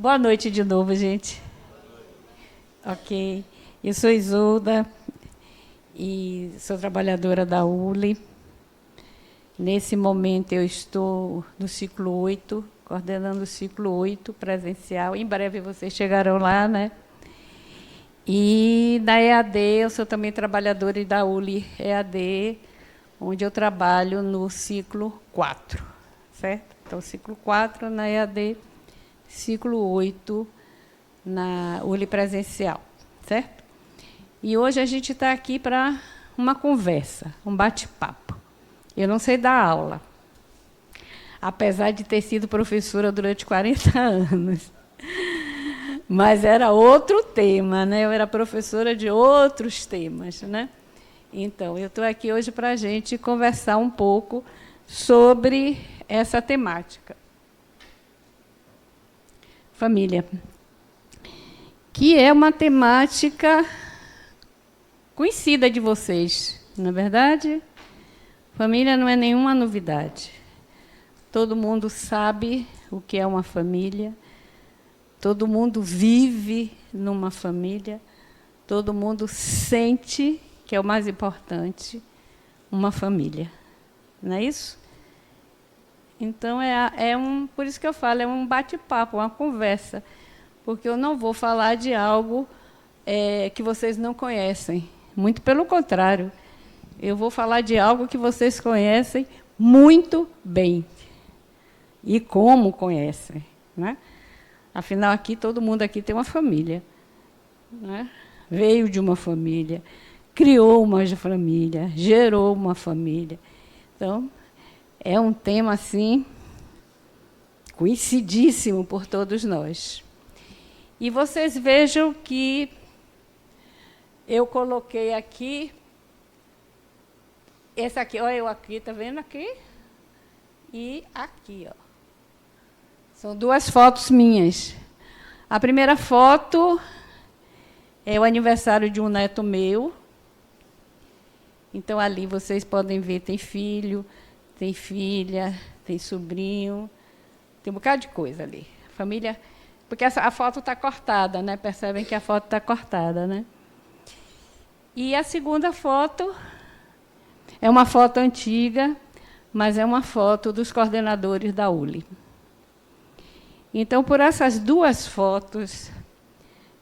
Boa noite de novo, gente. Ok. Eu sou Isolda e sou trabalhadora da ULI. Nesse momento, eu estou no ciclo 8, coordenando o ciclo 8 presencial. Em breve, vocês chegarão lá, né? E na EAD, eu sou também trabalhadora da ULI EAD, onde eu trabalho no ciclo 4, certo? Então, ciclo 4 na EAD, ciclo 8 na ULI presencial, certo? E hoje a gente está aqui para uma conversa, um bate-papo. Eu não sei dar aula, apesar de ter sido professora durante 40 anos. Mas era outro tema, né? Eu era professora de outros temas, né? Então, eu estou aqui hoje para a gente conversar um pouco sobre essa temática. Família. Que é uma temática conhecida de vocês, não é verdade? Família não é nenhuma novidade. Todo mundo sabe o que é uma família. Todo mundo vive numa família. Todo mundo sente, que é o mais importante, uma família. Não é isso? Então, por isso que eu falo, é um bate-papo, uma conversa. Porque eu não vou falar de algo que vocês não conhecem. Muito pelo contrário. Eu vou falar de algo que vocês conhecem muito bem. E como conhecem, né? Afinal, aqui, todo mundo aqui tem uma família, né? Veio de uma família, criou uma família, gerou uma família. Então, é um tema, assim, conhecidíssimo por todos nós. E vocês vejam que eu coloquei aqui, esse aqui, olha eu aqui, está vendo aqui? E aqui, ó. São duas fotos minhas. A primeira foto é o aniversário de um neto meu. Então, ali vocês podem ver, tem filho, tem filha, tem sobrinho, tem um bocado de coisa ali. Família, porque a foto está cortada, né? Percebem que a foto está cortada, né? E a segunda foto é uma foto antiga, mas é uma foto dos coordenadores da ULI. Então, por essas duas fotos,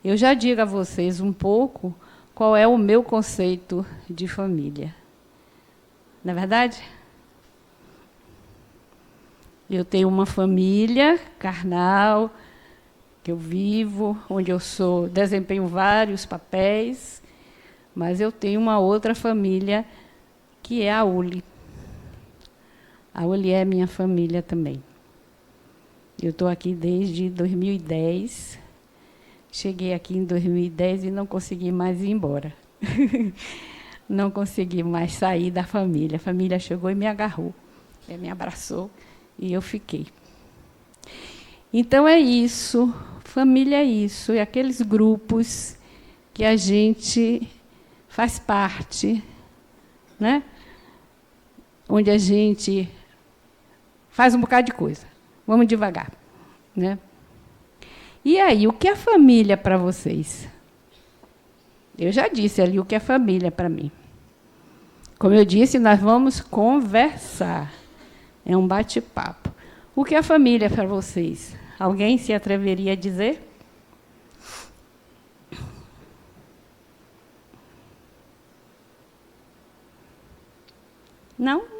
eu já digo a vocês um pouco qual é o meu conceito de família. Não é verdade? Eu tenho uma família carnal, que eu vivo, onde eu desempenho vários papéis, mas eu tenho uma outra família, que é a ULI. A ULI é minha família também. Eu estou aqui desde 2010. Cheguei aqui em 2010 e não consegui mais ir embora. Não consegui mais sair da família. A família chegou e me agarrou, me abraçou e eu fiquei. Então, é isso. Família é isso. É aqueles grupos que a gente faz parte, né? Onde a gente faz um bocado de coisa. Vamos devagar, né? E aí, o que é família para vocês? Eu já disse ali o que é família para mim. Como eu disse, nós vamos conversar. É um bate-papo. O que é família para vocês? Alguém se atreveria a dizer? Não?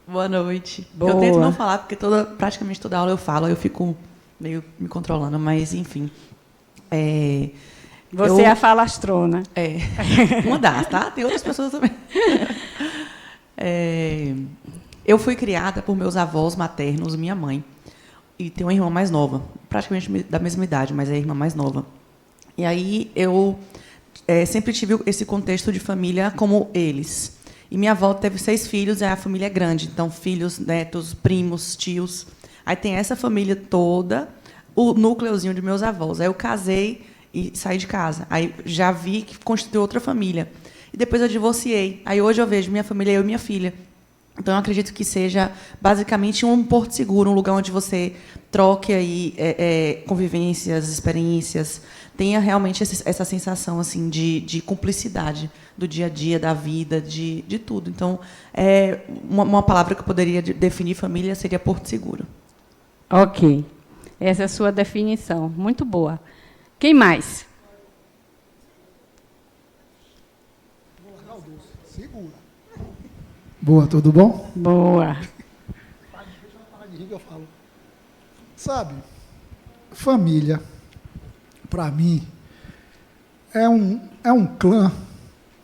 Boa noite. Boa. Eu tento não falar, porque praticamente toda aula eu falo, eu fico meio me controlando, mas, enfim. Você é a falastrona. Uma das, tá? Tem outras pessoas também. Eu fui criada por meus avós maternos, minha mãe, e tenho uma irmã mais nova, praticamente da mesma idade, mas é a irmã mais nova. E aí eu sempre tive esse contexto de família como eles. E minha avó teve 6 filhos, a família é grande. Então, filhos, netos, primos, tios. Aí tem essa família toda, o núcleozinho de meus avós. Aí eu casei e saí de casa. Aí já vi que constituiu outra família. E depois eu divorciei. Aí hoje eu vejo minha família, eu e minha filha. Então, eu acredito que seja, basicamente, um porto seguro, um lugar onde você troque aí, convivências, experiências, tenha realmente essa sensação assim, de cumplicidade do dia a dia, da vida, de tudo. Então, uma palavra que eu poderia definir família seria porto seguro. Ok. Essa é a sua definição. Muito boa. Quem mais? Segura. Boa, tudo bom? Boa. Deixa eu parar de rir que eu falo. Sabe, família, para mim, é um clã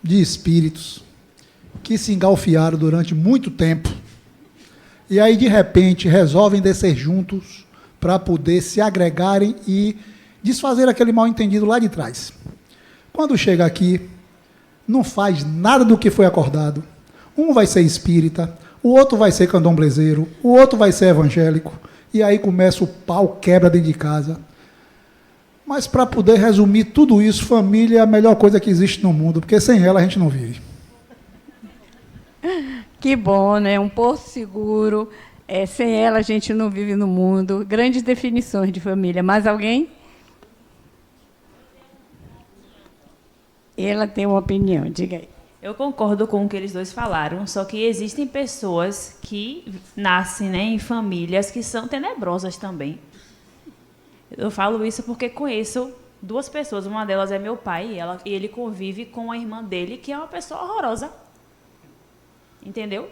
de espíritos que se engalfiaram durante muito tempo e aí, de repente, resolvem descer juntos para poder se agregarem e desfazer aquele mal-entendido lá de trás. Quando chega aqui, não faz nada do que foi acordado. Um vai ser espírita, o outro vai ser candomblezeiro, o outro vai ser evangélico, e aí começa o pau quebra dentro de casa. Mas, para poder resumir tudo isso, família é a melhor coisa que existe no mundo, porque sem ela a gente não vive. Que bom, né? Um porto seguro. Sem ela a gente não vive no mundo. Grandes definições de família. Mais alguém? Ela tem uma opinião, diga aí. Eu concordo com o que eles dois falaram, só que existem pessoas que nascem, né, em famílias que são tenebrosas também. Eu falo isso porque conheço duas pessoas. Uma delas é meu pai, e ele convive com a irmã dele, que é uma pessoa horrorosa. Entendeu?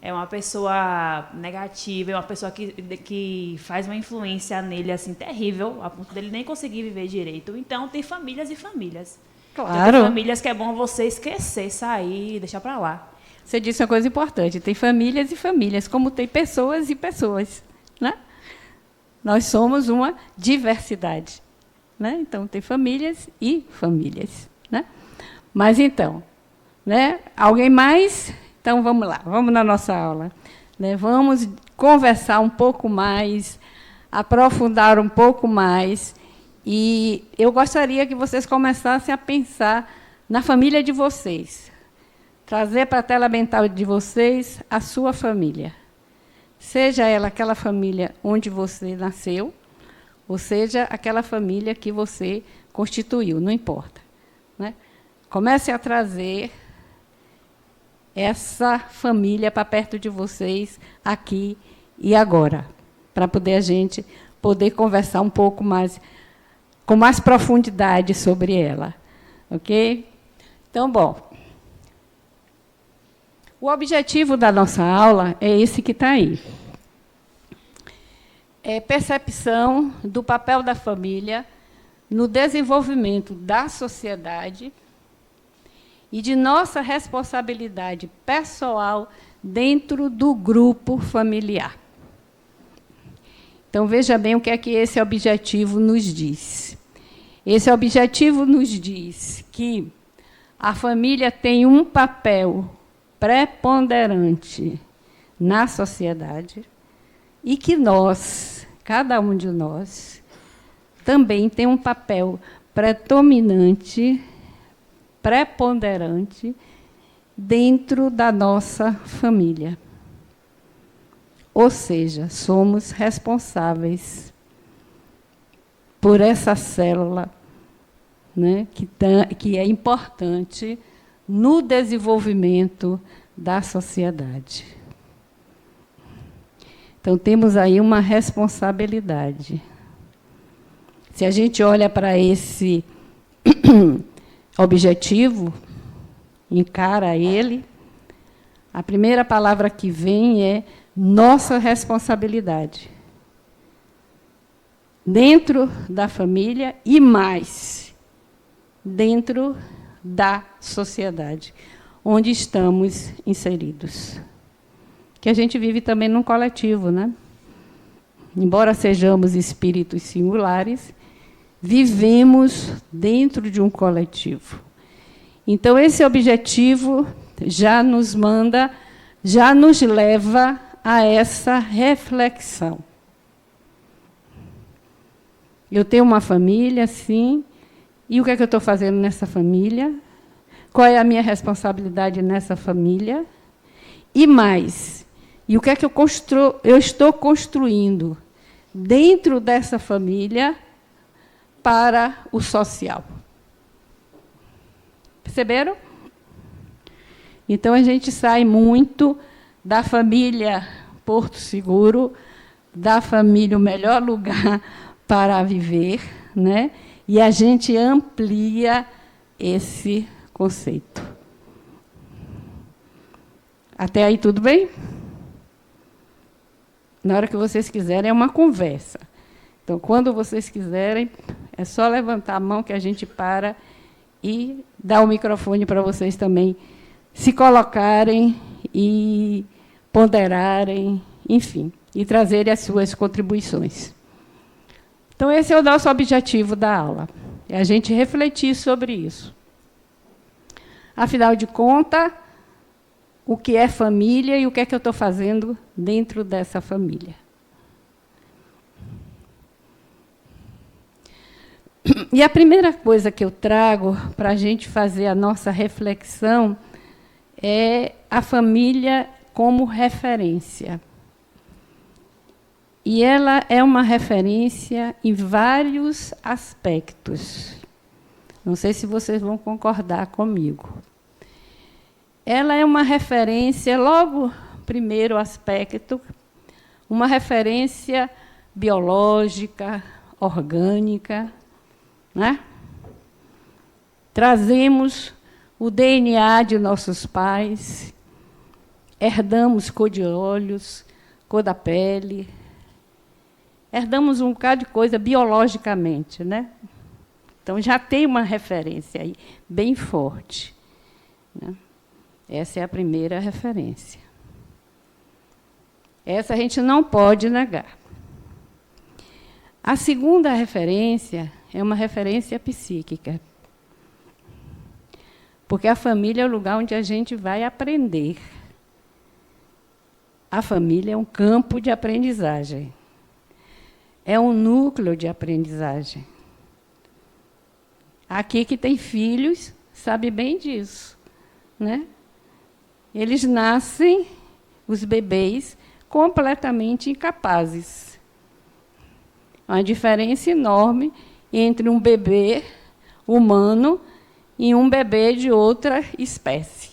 É uma pessoa negativa, é uma pessoa que faz uma influência nele assim terrível, a ponto dele nem conseguir viver direito. Então, tem famílias e famílias. Claro. Tem famílias que é bom você esquecer, sair, deixar para lá. Você disse uma coisa importante. Tem famílias e famílias, como tem pessoas e pessoas. Né? Nós somos uma diversidade. Né? Então, tem famílias e famílias. Né? Mas, então, né? Alguém mais? Então, vamos lá, vamos na nossa aula. Né? Vamos conversar um pouco mais, aprofundar um pouco mais. E eu gostaria que vocês começassem a pensar na família de vocês. Trazer para a tela mental de vocês a sua família. Seja ela aquela família onde você nasceu, ou seja aquela família que você constituiu, não importa. Né? Comece a trazer essa família para perto de vocês, aqui e agora, para poder a gente poder conversar um pouco mais, com mais profundidade sobre ela. Ok? Então, bom, o objetivo da nossa aula é esse que está aí. É percepção do papel da família no desenvolvimento da sociedade e de nossa responsabilidade pessoal dentro do grupo familiar. Então, veja bem o que é que esse objetivo nos diz. Esse objetivo nos diz que a família tem um papel preponderante na sociedade e que nós, cada um de nós, também tem um papel predominante, preponderante dentro da nossa família. Ou seja, somos responsáveis por essa célula, né, que é importante no desenvolvimento da sociedade. Então, temos aí uma responsabilidade. Se a gente olha para esse objetivo, encara ele, a primeira palavra que vem é nossa responsabilidade. Dentro da família e mais, dentro da sociedade, onde estamos inseridos. Que a gente vive também num coletivo, né? Embora sejamos espíritos singulares, vivemos dentro de um coletivo. Então, esse objetivo já nos manda, já nos leva a essa reflexão. Eu tenho uma família, sim, E o que é que eu estou fazendo nessa família? Qual é a minha responsabilidade nessa família? E mais, e o que é que eu estou construindo dentro dessa família para o social? Perceberam? Então, a gente sai muito da família Porto Seguro, da família o melhor lugar para viver, né? E a gente amplia esse conceito. Até aí, tudo bem? Na hora que vocês quiserem, é uma conversa. Então, quando vocês quiserem, é só levantar a mão que a gente para e dá o microfone para vocês também se colocarem e ponderarem, enfim, e trazerem as suas contribuições. Então, esse é o nosso objetivo da aula, é a gente refletir sobre isso. Afinal de contas, o que é família e o que é que eu estou fazendo dentro dessa família. E a primeira coisa que eu trago para a gente fazer a nossa reflexão é a família como referência. E ela é uma referência em vários aspectos. Não sei se vocês vão concordar comigo. Ela é uma referência, logo, primeiro aspecto, uma referência biológica, orgânica, né? Trazemos o DNA de nossos pais, herdamos cor de olhos, cor da pele, herdamos um bocado de coisa biologicamente, né? Então, já tem uma referência aí bem forte, né? Essa é a primeira referência. Essa a gente não pode negar. A segunda referência é uma referência psíquica. Porque a família é o lugar onde a gente vai aprender. A família é um campo de aprendizagem. É um núcleo de aprendizagem. Aqui que tem filhos, sabe bem disso, né? Eles nascem, os bebês, completamente incapazes. Uma diferença enorme entre um bebê humano e um bebê de outra espécie.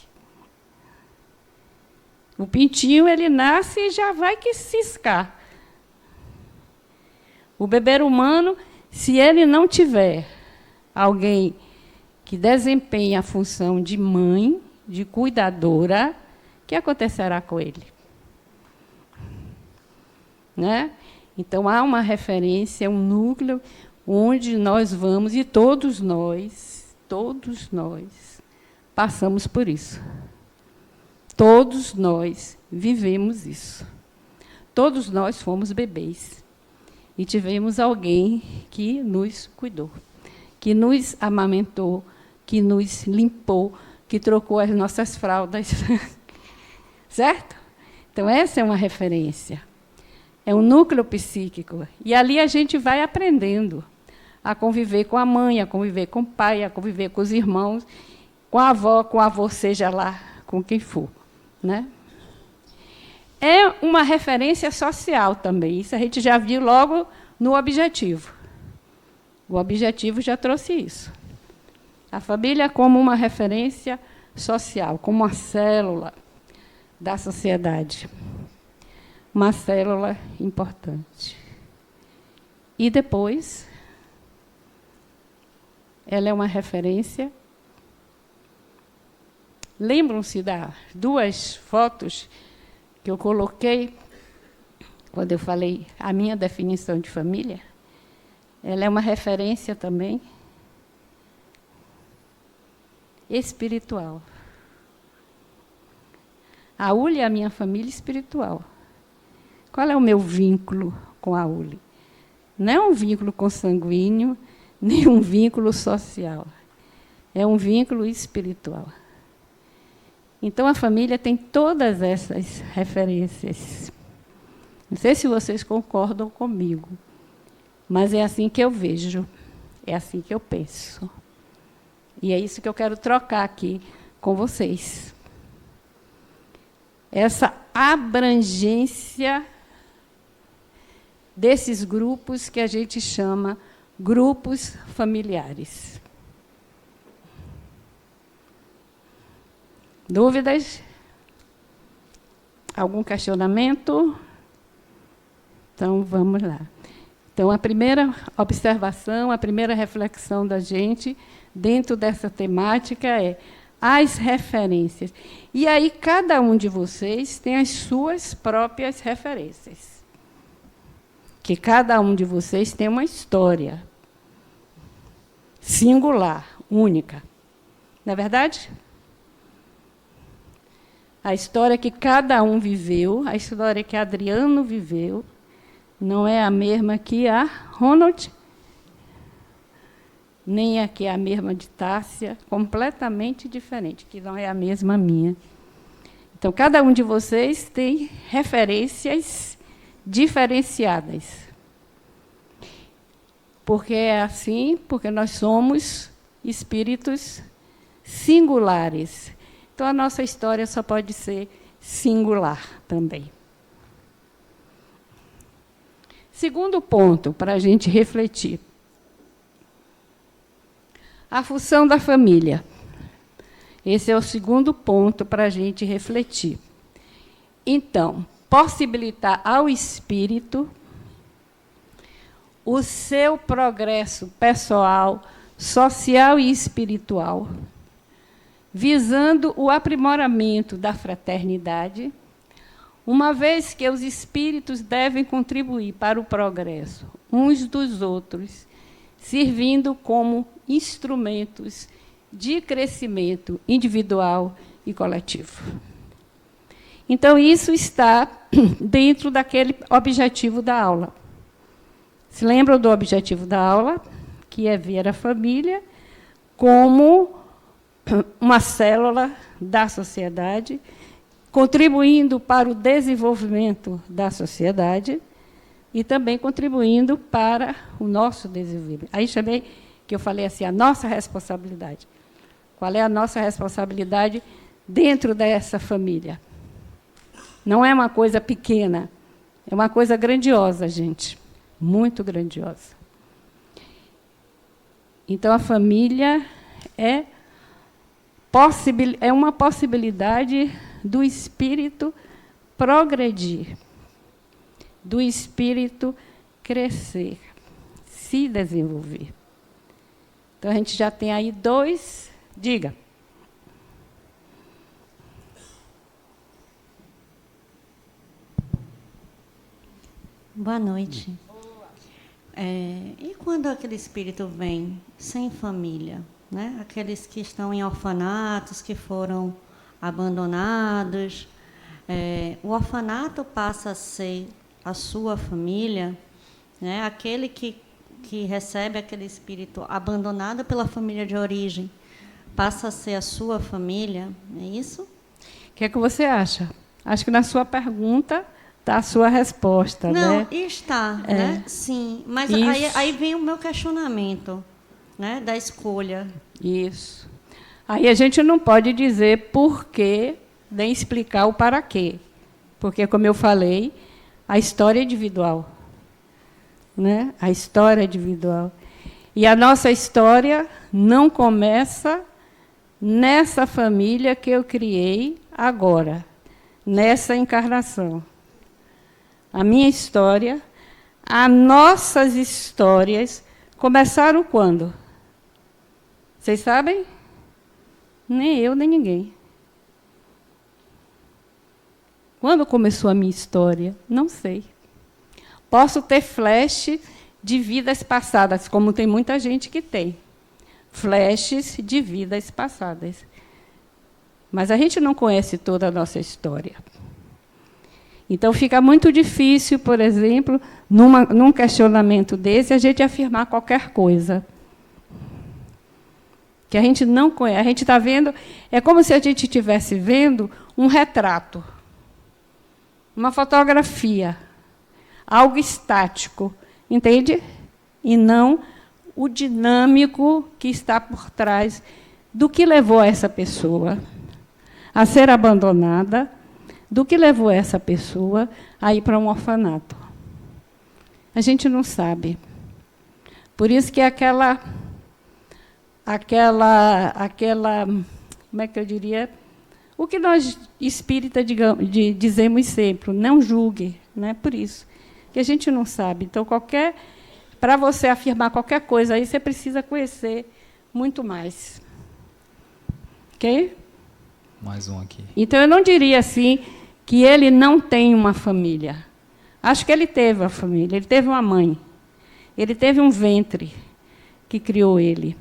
O pintinho, ele nasce e já vai que ciscar. O bebê humano, se ele não tiver alguém que desempenhe a função de mãe, de cuidadora, o que acontecerá com ele? Né? Então, há uma referência, um núcleo, onde nós vamos, e todos nós passamos por isso. Todos nós vivemos isso. Todos nós fomos bebês. E tivemos alguém que nos cuidou, que nos amamentou, que nos limpou, que trocou as nossas fraldas. Certo? Então, essa é uma referência. É um núcleo psíquico. E ali a gente vai aprendendo a conviver com a mãe, a conviver com o pai, a conviver com os irmãos, com a avó, com o avô, seja lá com quem for, né? É uma referência social também. Isso a gente já viu logo no objetivo. O objetivo já trouxe isso. A família como uma referência social, como uma célula da sociedade. Uma célula importante. E depois, ela é uma referência. Lembram-se das duas fotos que eu coloquei quando eu falei a minha definição de família? Ela é uma referência também espiritual. A Uli é a minha família espiritual. Qual é o meu vínculo com a Uli? Não é um vínculo consanguíneo, nem um vínculo social. É um vínculo espiritual. Então, a família tem todas essas referências. Não sei se vocês concordam comigo, mas é assim que eu vejo, é assim que eu penso. E é isso que eu quero trocar aqui com vocês. Essa abrangência desses grupos que a gente chama grupos familiares. Dúvidas? Algum questionamento? Então, vamos lá. Então, a primeira observação, a primeira reflexão da gente, dentro dessa temática, é as referências. E aí, cada um de vocês tem as suas próprias referências. Que cada um de vocês tem uma história singular, única. Não é verdade? A história que cada um viveu, a história que Adriano viveu, não é a mesma que a Ronald, nem a que é a mesma de Tássia, completamente diferente, que não é a mesma minha. Então, cada um de vocês tem referências diferenciadas. Porque é assim, porque nós somos espíritos singulares. Então, a nossa história só pode ser singular também. Segundo ponto, para a gente refletir. A função da família. Esse é o segundo ponto para a gente refletir. Então, possibilitar ao espírito o seu progresso pessoal, social e espiritual, visando o aprimoramento da fraternidade, uma vez que os espíritos devem contribuir para o progresso uns dos outros, servindo como instrumentos de crescimento individual e coletivo. Então, isso está dentro daquele objetivo da aula. Se lembram do objetivo da aula? Que é ver a família como uma célula da sociedade, contribuindo para o desenvolvimento da sociedade e também contribuindo para o nosso desenvolvimento. Aí chamei, que eu falei assim, a nossa responsabilidade. Qual é a nossa responsabilidade dentro dessa família? Não é uma coisa pequena, é uma coisa grandiosa, gente, muito grandiosa. Então, a família é uma possibilidade do espírito progredir, do espírito crescer, se desenvolver. Então, a gente já tem aí dois... Diga. Boa noite. E quando aquele espírito vem sem família, né? Aqueles que estão em orfanatos, que foram abandonados, o orfanato passa a ser a sua família, né? Aquele que recebe aquele espírito abandonado pela família de origem, passa a ser a sua família, é isso? O que é que você acha? Acho que na sua pergunta está a sua resposta. Não, né? Está, né? Sim. Mas aí vem o meu questionamento, né? Da escolha. Isso. Aí a gente não pode dizer por quê, nem explicar o para quê. Porque, como eu falei, a história é individual. Né? A história é individual. E a nossa história não começa nessa família que eu criei agora, nessa encarnação. A minha história, as nossas histórias começaram quando? Vocês sabem? Nem eu, nem ninguém. Quando começou a minha história? Não sei. Posso ter flash de vidas passadas, como tem muita gente que tem. Flashes de vidas passadas. Mas a gente não conhece toda a nossa história. Então, fica muito difícil, por exemplo, num questionamento desse, a gente afirmar qualquer coisa. Que a gente não conhece. A gente está vendo... É como se a gente estivesse vendo um retrato, uma fotografia, algo estático, entende? E não o dinâmico que está por trás do que levou essa pessoa a ser abandonada, do que levou essa pessoa a ir para um orfanato. A gente não sabe. Por isso que aquela, como é que eu diria? O que nós espíritas dizemos sempre, não julgue, né? Por isso que a gente não sabe. Então, para você afirmar qualquer coisa aí, você precisa conhecer muito mais. Ok? Mais um aqui. Então, eu não diria assim que ele não tem uma família. Acho que ele teve uma família, ele teve uma mãe, ele teve um ventre que criou ele,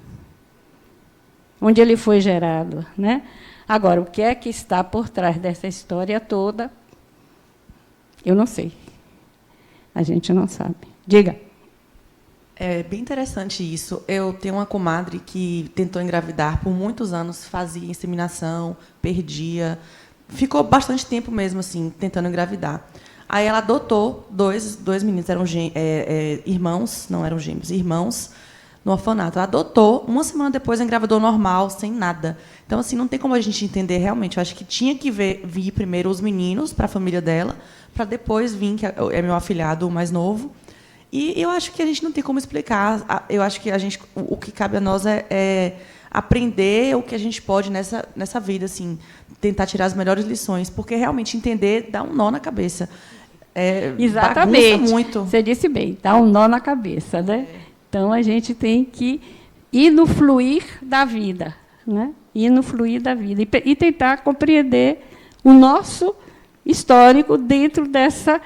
onde ele foi gerado, né? Agora, o que é que está por trás dessa história toda, eu não sei. A gente não sabe. Diga. É bem interessante isso. Eu tenho uma comadre que tentou engravidar por muitos anos, fazia inseminação, perdia. Ficou bastante tempo mesmo assim, tentando engravidar. Aí ela adotou dois meninos, eram irmãos, não eram gêmeos, irmãos, no orfanato. Ela adotou, uma semana depois engravidou normal, sem nada. Então, assim, não tem como a gente entender realmente. Eu acho que tinha que vir primeiro os meninos para a família dela, para depois vir, que é meu afilhado, o mais novo. E eu acho que a gente não tem como explicar. Eu acho que o que cabe a nós é aprender o que a gente pode nessa vida, assim, tentar tirar as melhores lições, porque realmente entender dá um nó na cabeça. Exatamente. Bagunça muito. Você disse bem, dá um nó na cabeça, né? Então a gente tem que ir no fluir da vida, né? Ir no fluir da vida e tentar compreender o nosso histórico dentro dessa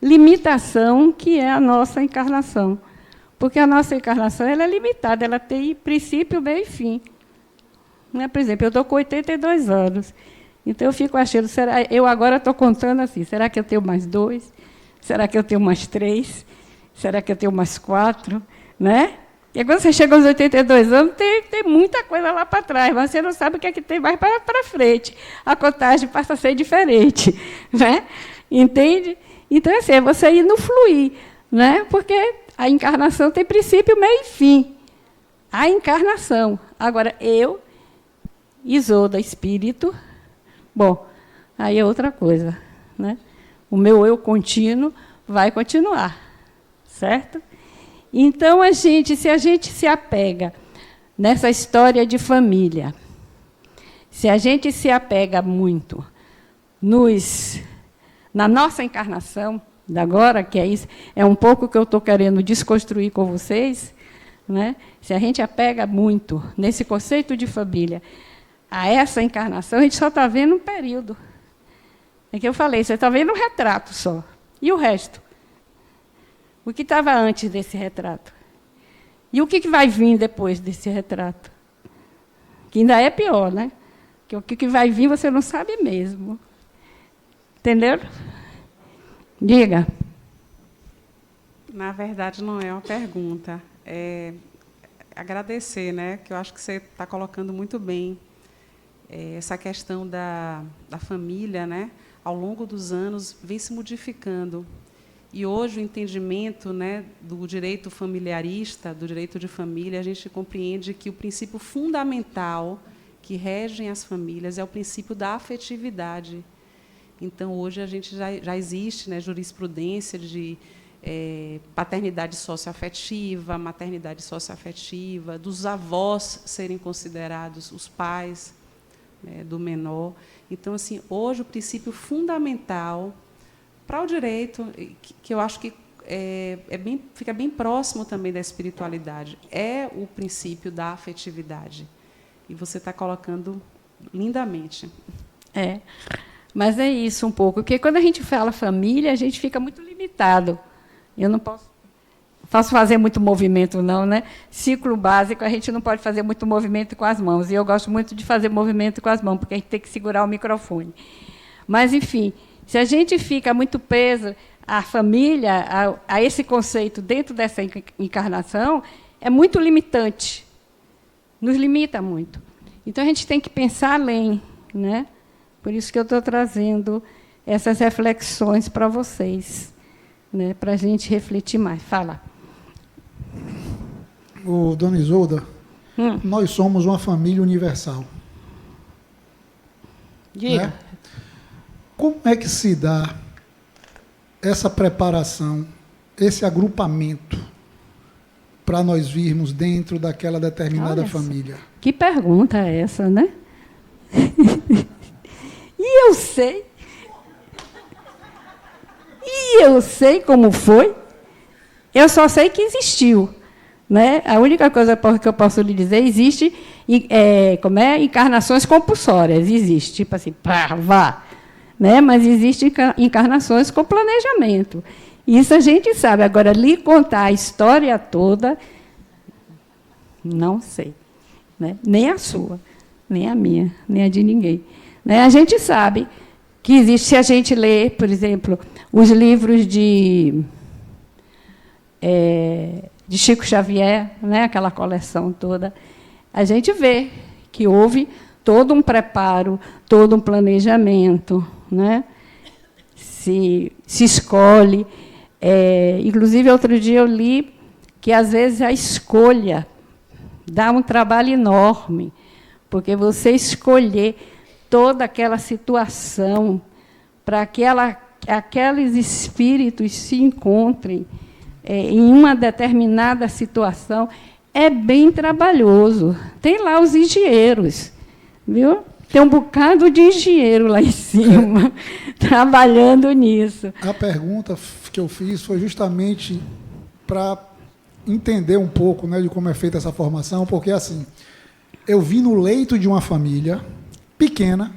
limitação que é a nossa encarnação. Porque a nossa encarnação ela é limitada, ela tem princípio, meio e fim. Né? Por exemplo, eu estou com 82 anos. Então, eu fico achando, eu agora estou contando assim, será que eu tenho mais 2? Será que eu tenho mais 3? Será que eu tenho mais 4? Né? E quando você chega aos 82 anos, tem muita coisa lá para trás, mas você não sabe o que é que tem mais para frente. A contagem passa a ser diferente. Né? Entende? Então, assim, é você ir no fluir, né? Porque a encarnação tem princípio, meio e fim. A encarnação. Agora, eu, Isolda, espírito, bom, aí é outra coisa. Né? O meu eu contínuo vai continuar, certo? Então, se a gente se apega nessa história de família, se a gente se apega muito na nossa encarnação, da agora, que é isso, é um pouco que eu estou querendo desconstruir com vocês, né? Se a gente apega muito nesse conceito de família a essa encarnação, a gente só está vendo um período. É que eu falei, você está vendo um retrato só. E o resto? O que estava antes desse retrato? E o que vai vir depois desse retrato? Que ainda é pior, né? Que o que vai vir você não sabe mesmo. Entenderam? Diga. Na verdade, não é uma pergunta. É agradecer, né? Que eu acho que você está colocando muito bem essa questão da família, né? Ao longo dos anos, vem se modificando. E hoje o entendimento, né, do direito familiarista, do direito de família, a gente compreende que o princípio fundamental que rege as famílias é o princípio da afetividade. Então, hoje, a gente já existe, né, jurisprudência de paternidade socioafetiva, maternidade socioafetiva, dos avós serem considerados os pais, né, do menor. Então, assim, hoje, o princípio fundamental para o direito, que eu acho que fica bem próximo também da espiritualidade, é o princípio da afetividade. E você está colocando lindamente. Mas é isso um pouco, porque quando a gente fala família, a gente fica muito limitado. Eu não posso fazer muito movimento, não, né? Ciclo básico, a gente não pode fazer muito movimento com as mãos. E eu gosto muito de fazer movimento com as mãos, porque a gente tem que segurar o microfone. Mas, enfim, se a gente fica muito preso à família, a esse conceito dentro dessa encarnação, é muito limitante. Nos limita muito. Então, a gente tem que pensar além, né? Por isso que eu estou trazendo essas reflexões para vocês, né? Para a gente refletir mais. Fala. Dona Isolda, nós somos uma família universal. Diga. Né? Como é que se dá essa preparação, esse agrupamento, para nós virmos dentro daquela determinada família? Que pergunta é essa, né? E eu sei como foi. Eu só sei que existiu. Né? A única coisa que eu posso lhe dizer, existe encarnações compulsórias, existe, tipo assim, pá, vá. Né? Mas existe encarnações com planejamento. Isso a gente sabe. Agora, lhe contar a história toda, não sei. Né? Nem a sua, nem a minha, nem a de ninguém. Né? A gente sabe que existe, se a gente lê, por exemplo, os livros de Chico Xavier, né, aquela coleção toda, a gente vê que houve todo um preparo, todo um planejamento, né? Se escolhe. Inclusive, outro dia eu li que, às vezes, a escolha dá um trabalho enorme, porque você escolher toda aquela situação para que aqueles espíritos se encontrem em uma determinada situação, é bem trabalhoso. Tem lá os engenheiros, viu? Tem um bocado de engenheiro lá em cima, trabalhando nisso. A pergunta que eu fiz foi justamente para entender um pouco, né, de como é feita essa formação, porque, assim, eu vi no leito de uma família pequena,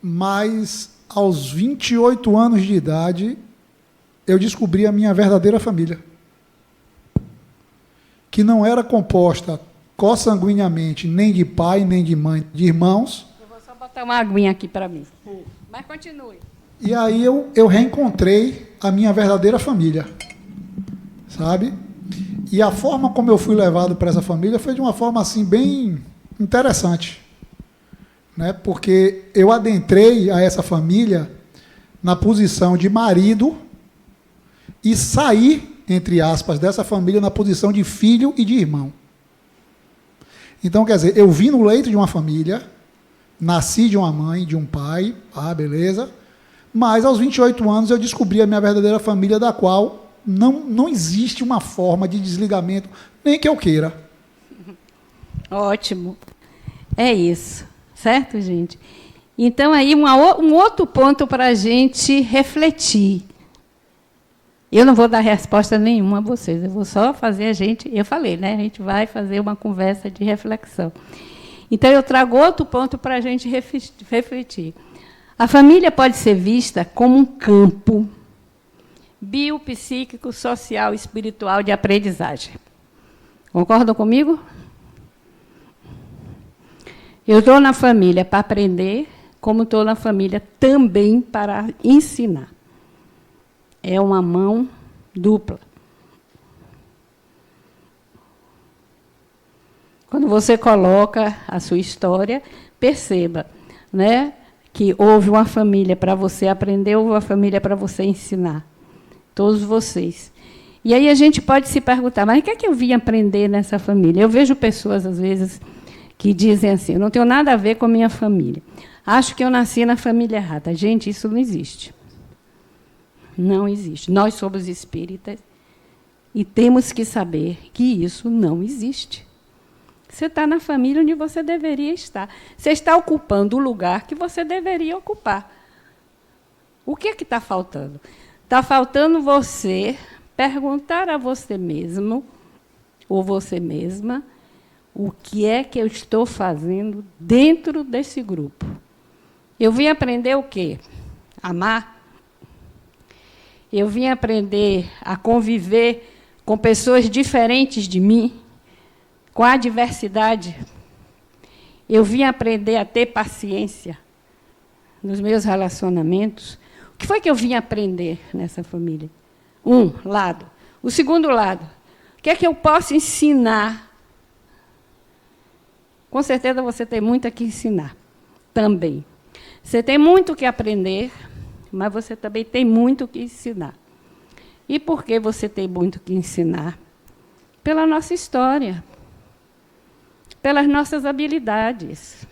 mas, aos 28 anos de idade, eu descobri a minha verdadeira família, que não era composta consanguinamente nem de pai, nem de mãe, de irmãos. Eu vou só botar uma aguinha aqui para mim. Mas continue. E aí eu reencontrei a minha verdadeira família, sabe? E a forma como eu fui levado para essa família foi de uma forma assim bem interessante, né? Porque eu adentrei a essa família na posição de marido e saí, entre aspas, dessa família na posição de filho e de irmão. Então, quer dizer, eu vim no leito de uma família, nasci de uma mãe, de um pai, beleza, mas aos 28 anos eu descobri a minha verdadeira família, da qual não existe uma forma de desligamento, nem que eu queira. Ótimo. É isso. Certo, gente? Então, aí, um outro ponto para a gente refletir. Eu não vou dar resposta nenhuma a vocês, eu vou só fazer eu falei, né? A gente vai fazer uma conversa de reflexão. Então, eu trago outro ponto para a gente refletir. A família pode ser vista como um campo biopsíquico, social e espiritual de aprendizagem. Concordam comigo? Eu estou na família para aprender, como estou na família também para ensinar. É uma mão dupla. Quando você coloca a sua história, perceba, né, que houve uma família para você aprender, houve uma família para você ensinar. Todos vocês. E aí a gente pode se perguntar, mas o que é que eu vim aprender nessa família? Eu vejo pessoas, às vezes, que dizem assim, eu não tenho nada a ver com a minha família. Acho que eu nasci na família errada. Gente, isso não existe. Não existe. Nós somos espíritas e temos que saber que isso não existe. Você está na família onde você deveria estar. Você está ocupando o lugar que você deveria ocupar. O que é que está faltando? Está faltando você perguntar a você mesmo, ou você mesma, o que é que eu estou fazendo dentro desse grupo. Eu vim aprender o quê? Amar. Eu vim aprender a conviver com pessoas diferentes de mim, com a diversidade. Eu vim aprender a ter paciência nos meus relacionamentos. O que foi que eu vim aprender nessa família? Um lado. O segundo lado, o que é que eu posso ensinar? Com certeza você tem muito a que ensinar também. Você tem muito o que aprender, mas você também tem muito o que ensinar. E por que você tem muito o que ensinar? Pela nossa história. pelas nossas habilidades.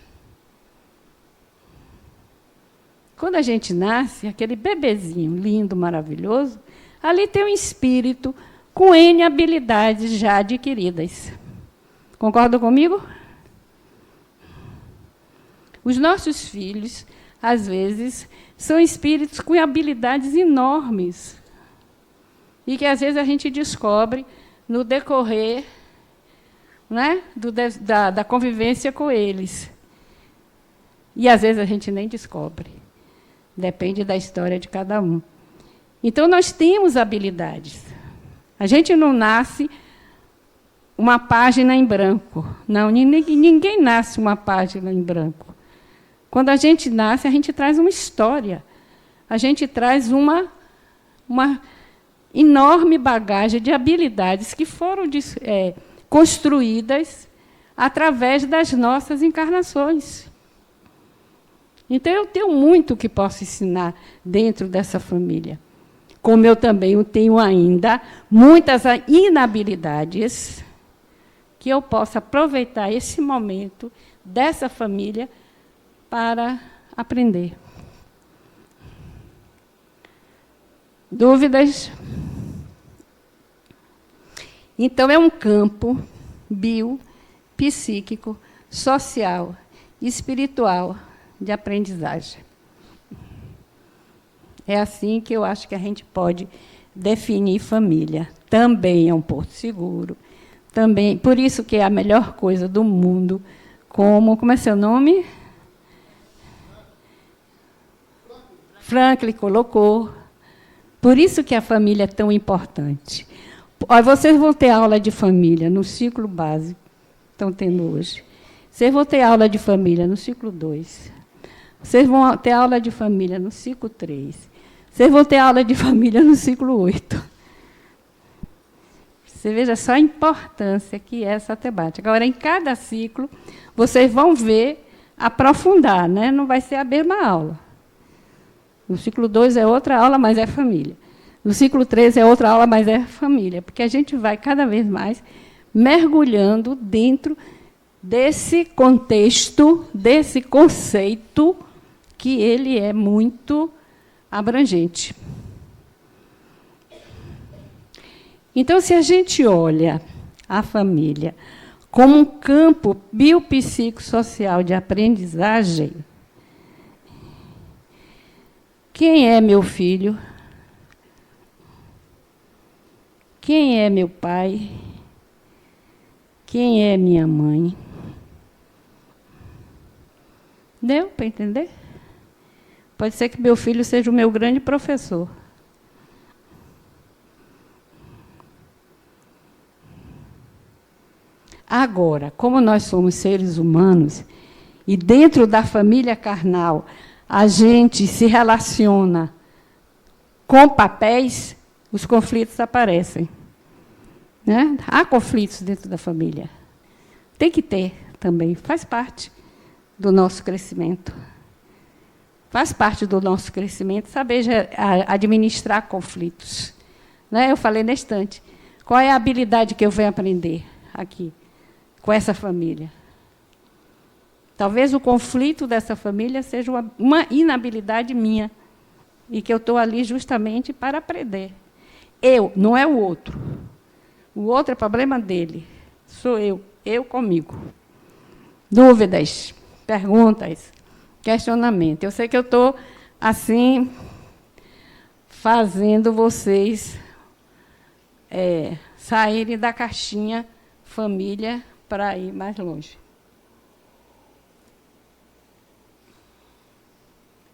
Quando a gente nasce, aquele bebezinho lindo, maravilhoso, ali tem um espírito com N habilidades já adquiridas. Concordam comigo? Os nossos filhos, às vezes, são espíritos com habilidades enormes e que, às vezes, a gente descobre no decorrer, né, da convivência com eles. E, às vezes, a gente nem descobre. Depende da história de cada um. Então, nós temos habilidades. A gente não nasce uma página em branco. Não, ninguém nasce uma página em branco. Quando a gente nasce, a gente traz uma história. A gente traz uma enorme bagagem de habilidades que foram construídas através das nossas encarnações. Então, eu tenho muito que posso ensinar dentro dessa família. Como eu também tenho ainda muitas inabilidades que eu posso aproveitar esse momento dessa família para aprender. Dúvidas? Então, é um campo biopsíquico, social, espiritual, de aprendizagem. É assim que eu acho que a gente pode definir família. Também é um porto seguro. Também, por isso que é a melhor coisa do mundo. Como é seu nome? Franklin colocou. Por isso que a família é tão importante. Vocês vão ter aula de família no ciclo básico, estão tendo hoje. Vocês vão ter aula de família no ciclo 2. Vocês vão ter aula de família no ciclo 3. Vocês vão ter aula de família no ciclo 8. Você veja só a importância que é essa temática. Agora, em cada ciclo, vocês vão ver, aprofundar, né? Não vai ser a mesma aula. No ciclo 2 é outra aula, mas é família. No ciclo 3 é outra aula, mas é família. Porque a gente vai cada vez mais mergulhando dentro desse contexto, desse conceito, que ele é muito abrangente. Então, se a gente olha a família como um campo biopsicossocial de aprendizagem, quem é meu filho? Quem é meu pai? Quem é minha mãe? Deu para entender? Pode ser que meu filho seja o meu grande professor. Agora, como nós somos seres humanos, e dentro da família carnal a gente se relaciona com papéis, os conflitos aparecem. Né? Há conflitos dentro da família. Tem que ter também, faz parte do nosso crescimento. Faz parte do nosso crescimento saber administrar conflitos. Né? Eu falei na estante. Qual é a habilidade que eu venho aprender aqui, com essa família? Talvez o conflito dessa família seja uma inabilidade minha, e que eu estou ali justamente para aprender. Eu, não é o outro. O outro é problema dele. Sou eu comigo. Dúvidas, perguntas, questionamento. Eu sei que eu estou, assim, fazendo vocês saírem da caixinha família para ir mais longe.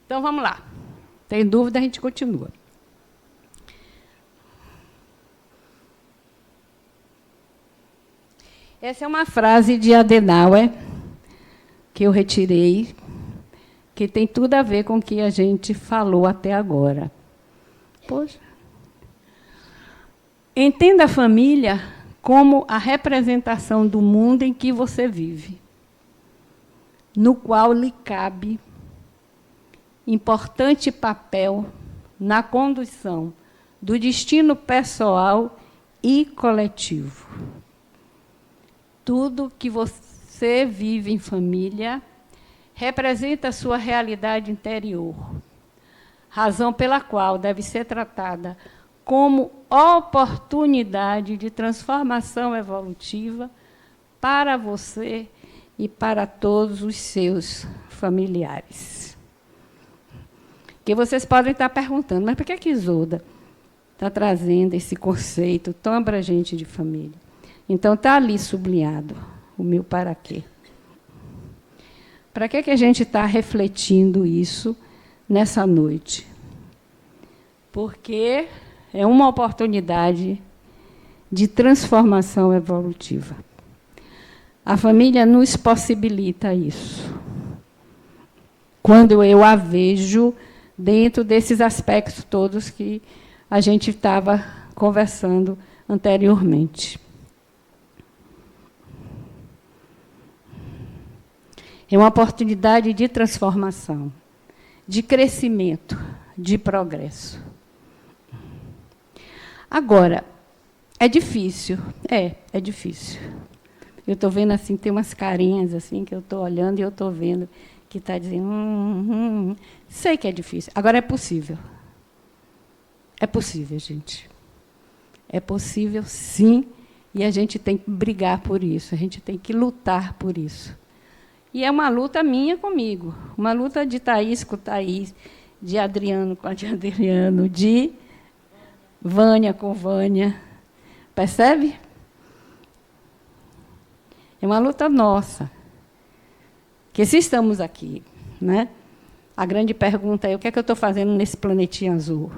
Então, vamos lá. Tem dúvida, a gente continua. Essa é uma frase de Adenauer, que eu retirei, que tem tudo a ver com o que a gente falou até agora. Poxa. Entenda a família como a representação do mundo em que você vive, no qual lhe cabe importante papel na condução do destino pessoal e coletivo. Tudo que você vive em família representa a sua realidade interior, razão pela qual deve ser tratada como oportunidade de transformação evolutiva para você e para todos os seus familiares. Que vocês podem estar perguntando, mas por que Isolda está trazendo esse conceito tão abrangente de família? Então, está ali sublinhado o meu para quê. Para que a gente está refletindo isso nessa noite? Porque é uma oportunidade de transformação evolutiva. A família nos possibilita isso. Quando eu a vejo dentro desses aspectos todos que a gente estava conversando anteriormente. É uma oportunidade de transformação, de crescimento, de progresso. Agora, é difícil. É difícil. Eu estou vendo assim, tem umas carinhas assim que eu estou olhando e eu estou vendo que está dizendo, sei que é difícil. Agora é possível. É possível, gente. É possível, sim, e a gente tem que brigar por isso, a gente tem que lutar por isso. E é uma luta minha comigo, uma luta de Thaís com Thaís, de Adriano com Adriano, de Vânia com Vânia. Percebe? É uma luta nossa. Que se estamos aqui, né? A grande pergunta é, o que é que eu estou fazendo nesse planetinha azul?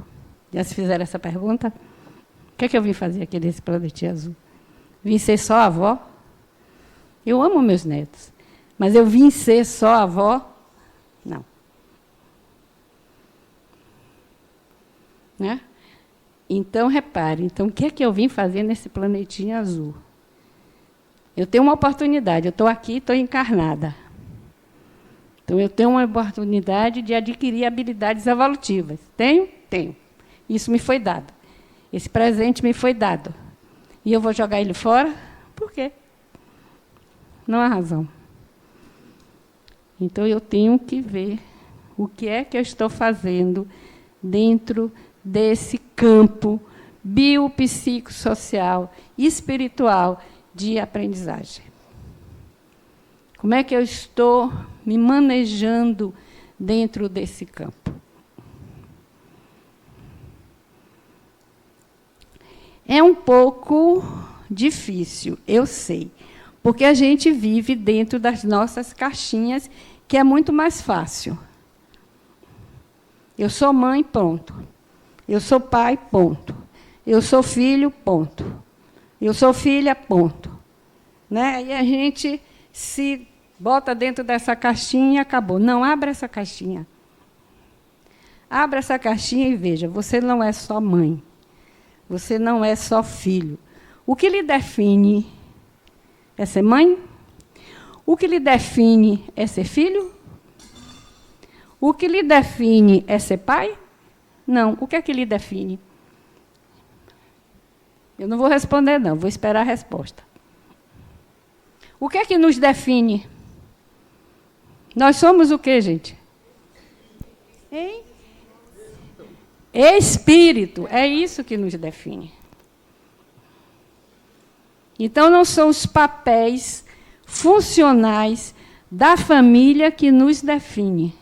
Já se fizeram essa pergunta? O que é que eu vim fazer aqui nesse planetinha azul? Vim ser só avó? Eu amo meus netos. Mas eu vim ser só avó? Não. Né? Então, repare, então, o que é que eu vim fazer nesse planetinha azul? Eu tenho uma oportunidade, eu estou aqui, estou encarnada. Então, eu tenho uma oportunidade de adquirir habilidades evolutivas. Tenho? Tenho. Isso me foi dado. Esse presente me foi dado. E eu vou jogar ele fora? Por quê? Não há razão. Então, eu tenho que ver o que é que eu estou fazendo dentro desse campo biopsicossocial e espiritual de aprendizagem. Como é que eu estou me manejando dentro desse campo? É um pouco difícil, eu sei, porque a gente vive dentro das nossas caixinhas, que é muito mais fácil. Eu sou mãe, ponto. Eu sou pai, ponto. Eu sou filho, ponto. Eu sou filha, ponto. Né? E a gente se bota dentro dessa caixinha e acabou. Não, abra essa caixinha. Abra essa caixinha e veja, você não é só mãe. Você não é só filho. O que lhe define é ser mãe? O que lhe define é ser filho? O que lhe define é ser pai? Não. O que é que lhe define? Eu não vou responder, não. Vou esperar a resposta. O que é que nos define? Nós somos o quê, gente? Hein? Espírito. É isso que nos define. Então, não são os papéis funcionais da família que nos define.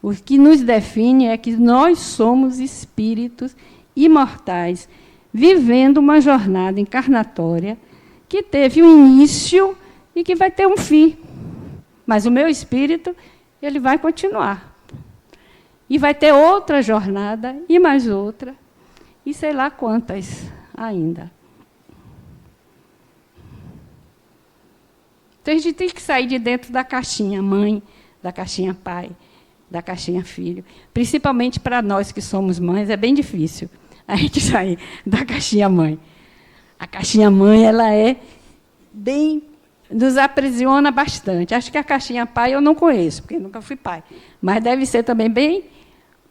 O que nos define é que nós somos espíritos imortais, vivendo uma jornada encarnatória que teve um início e que vai ter um fim. Mas o meu espírito, ele vai continuar. E vai ter outra jornada, e mais outra, e sei lá quantas ainda. Então, a gente tem que sair de dentro da caixinha mãe, da caixinha pai, da caixinha filho. Principalmente para nós que somos mães, é bem difícil a gente sair da caixinha mãe. A caixinha mãe, ela é bem... nos aprisiona bastante. Acho que a caixinha pai eu não conheço, porque nunca fui pai. Mas deve ser também bem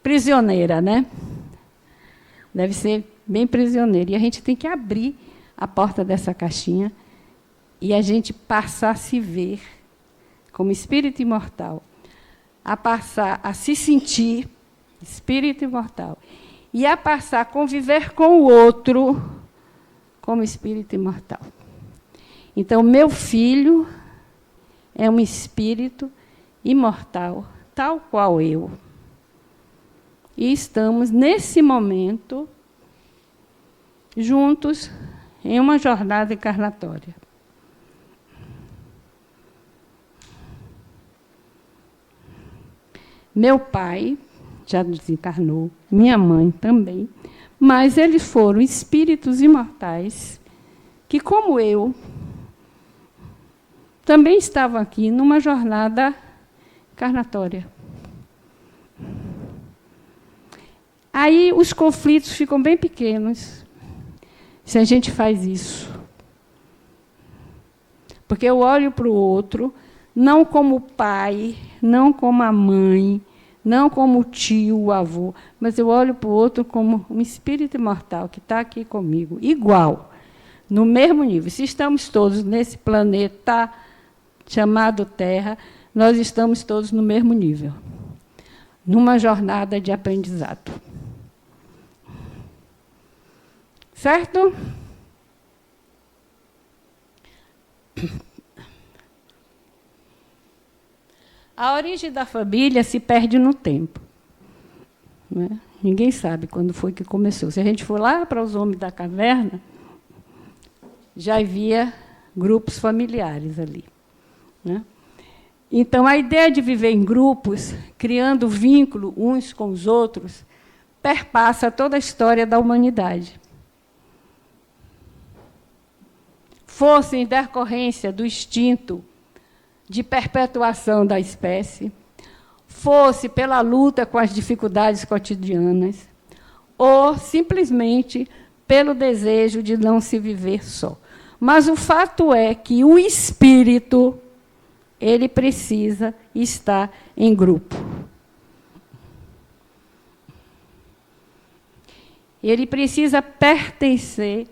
prisioneira, né? Deve ser bem prisioneira. E a gente tem que abrir a porta dessa caixinha e a gente passa a se ver como espírito imortal, a passar a se sentir espírito imortal, e a passar a conviver com o outro como espírito imortal. Então, meu filho é um espírito imortal, tal qual eu. E estamos, nesse momento, juntos em uma jornada encarnatória. Meu pai já desencarnou, minha mãe também, mas eles foram espíritos imortais que, como eu, também estavam aqui numa jornada encarnatória. Aí os conflitos ficam bem pequenos se a gente faz isso. Porque eu olho para o outro, não como o pai, não como a mãe, não como o tio, o avô, mas eu olho para o outro como um espírito imortal que está aqui comigo, igual, no mesmo nível. Se estamos todos nesse planeta chamado Terra, nós estamos todos no mesmo nível, numa jornada de aprendizado. Certo? A origem da família se perde no tempo. Né? Ninguém sabe quando foi que começou. Se a gente for lá para os homens da caverna, já havia grupos familiares ali. Né? Então, a ideia de viver em grupos, criando vínculo uns com os outros, perpassa toda a história da humanidade. Fosse em decorrência do instinto de perpetuação da espécie, fosse pela luta com as dificuldades cotidianas, ou simplesmente pelo desejo de não se viver só. Mas o fato é que o espírito, ele precisa estar em grupo. Ele precisa pertencer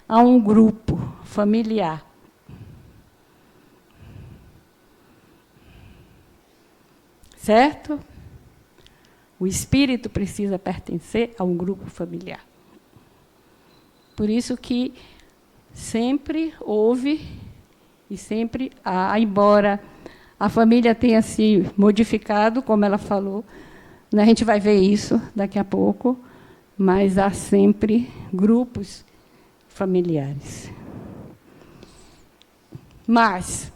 a um grupo familiar. Certo? O espírito precisa pertencer a um grupo familiar. Por isso que sempre houve e sempre há, embora a família tenha se modificado, como ela falou, né, a gente vai ver isso daqui a pouco, mas há sempre grupos familiares. Mas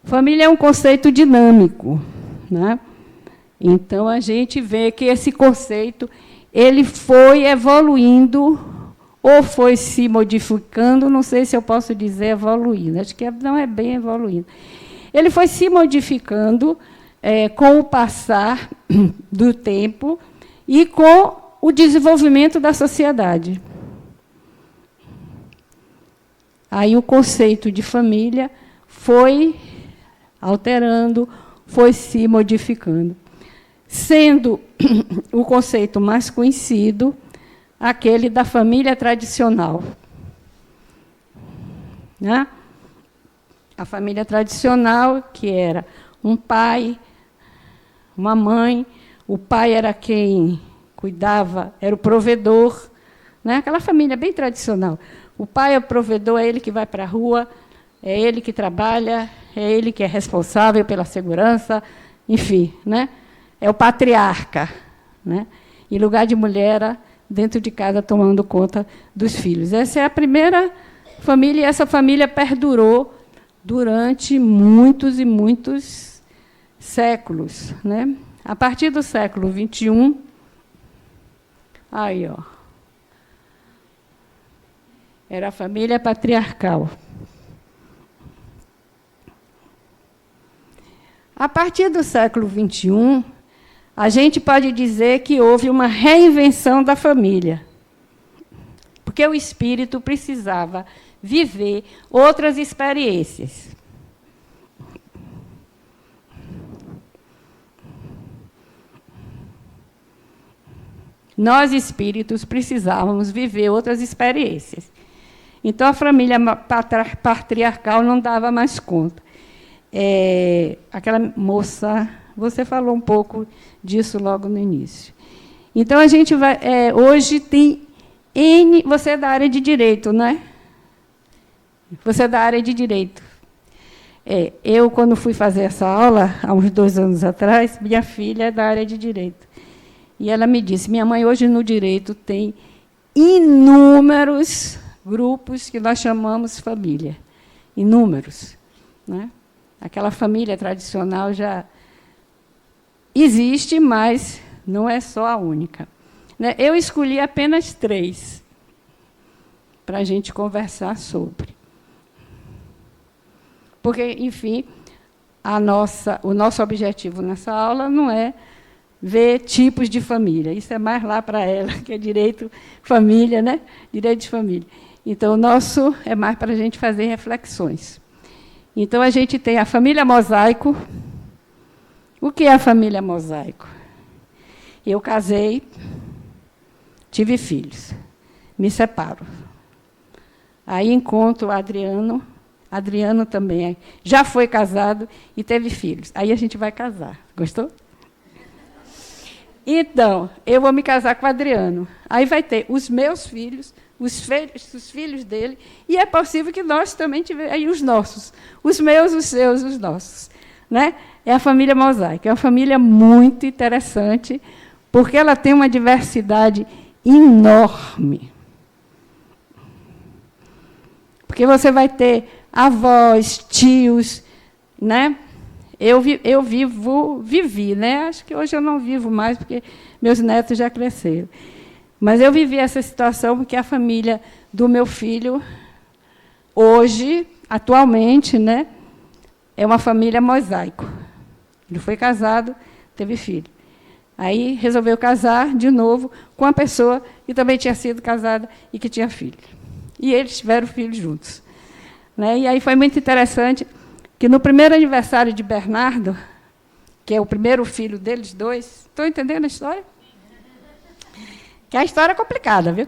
família é um conceito dinâmico, né? Então a gente vê que esse conceito ele foi evoluindo ou foi se modificando, não sei se eu posso dizer evoluindo, acho que não é bem evoluindo. Ele foi se modificando com o passar do tempo e com o desenvolvimento da sociedade. Aí o conceito de família foi alterando, foi se modificando, sendo o conceito mais conhecido aquele da família tradicional. Né? A família tradicional, que era um pai, uma mãe, o pai era quem cuidava, era o provedor, né? Aquela família bem tradicional. O pai é o provedor, é ele que vai para a rua, é ele que trabalha, é ele que é responsável pela segurança, enfim, né? É o patriarca, né? Em lugar de mulher dentro de casa tomando conta dos filhos. Essa é a primeira família, e essa família perdurou durante muitos e muitos séculos, né? A partir do século XXI, aí, ó, era a família patriarcal. A partir do século XXI, a gente pode dizer que houve uma reinvenção da família, porque o espírito precisava viver outras experiências. Nós, espíritos, precisávamos viver outras experiências. Então, a família patriarcal não dava mais conta. Aquela moça, você falou um pouco disso logo no início. Então, a gente vai... hoje tem N... Você é da área de direito, não é? Você é da área de direito. Eu, quando fui fazer essa aula, há uns 2 anos atrás, minha filha é da área de direito. E ela me disse, minha mãe, hoje no direito tem inúmeros grupos que nós chamamos família. Inúmeros. Né? Aquela família tradicional já existe, mas não é só a única. Né? Eu escolhi apenas 3 para a gente conversar sobre. Porque, enfim, o nosso objetivo nessa aula não é ver tipos de família. Isso é mais lá para ela, que é direito família, né? Direito de família. Então, o nosso é mais para a gente fazer reflexões. Então, a gente tem a família mosaico. O que é a família mosaico? Eu casei, tive filhos, me separo. Aí encontro o Adriano. Adriano também já foi casado e teve filhos. Aí a gente vai casar. Gostou? Então, eu vou me casar com o Adriano. Aí vai ter os meus filhos, os filhos dele, e é possível que nós também tivemos, aí os nossos. Os meus, os seus, os nossos. Né? É a família mosaica. É uma família muito interessante, porque ela tem uma diversidade enorme. Porque você vai ter avós, tios, né? Eu vivi, né? Acho que hoje eu não vivo mais, porque meus netos já cresceram. Mas eu vivi essa situação porque a família do meu filho, hoje, atualmente, né, é uma família mosaico. Ele foi casado, teve filho. Aí resolveu casar de novo com uma pessoa que também tinha sido casada e que tinha filho. E eles tiveram filhos juntos. Né? E aí foi muito interessante que, no primeiro aniversário de Bernardo, que é o primeiro filho deles dois, estão entendendo a história? Que a história é complicada, viu?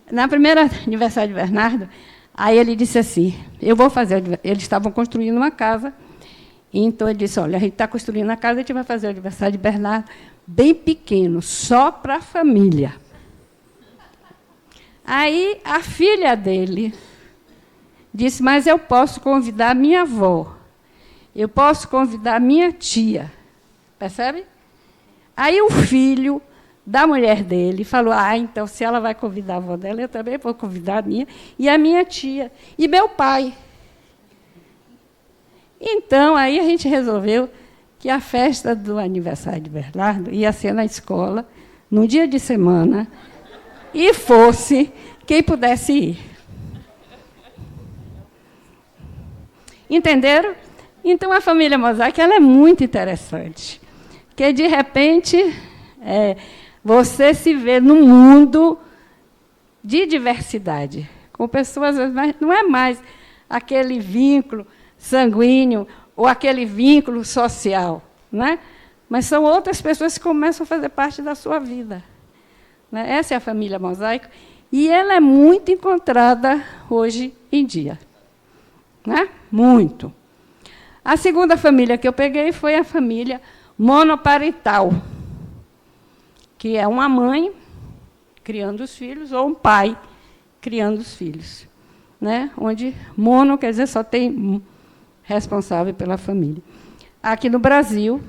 No primeiro aniversário de Bernardo, aí ele disse assim, eu vou fazer... Eles estavam construindo uma casa, então ele disse, olha, a gente está construindo a casa, a gente vai fazer o aniversário de Bernardo bem pequeno, só para a família. Aí a filha dele disse, mas eu posso convidar a minha avó, eu posso convidar a minha tia. Percebe? Aí o filho da mulher dele falou, então, se ela vai convidar a avó dela, eu também vou convidar a minha e a minha tia. E meu pai. Então, aí a gente resolveu que a festa do aniversário de Bernardo ia ser na escola, num dia de semana, e fosse quem pudesse ir. Entenderam? Então, a família mosaica ela é muito interessante. Porque, de repente, você se vê num mundo de diversidade, com pessoas, mas não é mais aquele vínculo sanguíneo ou aquele vínculo social, né? Mas são outras pessoas que começam a fazer parte da sua vida. Né? Essa é a família mosaica, e ela é muito encontrada hoje em dia. Né? Muito. A segunda família que eu peguei foi a família monoparental, que é uma mãe criando os filhos ou um pai criando os filhos. Né? Onde mono quer dizer só tem responsável pela família. Aqui no Brasil,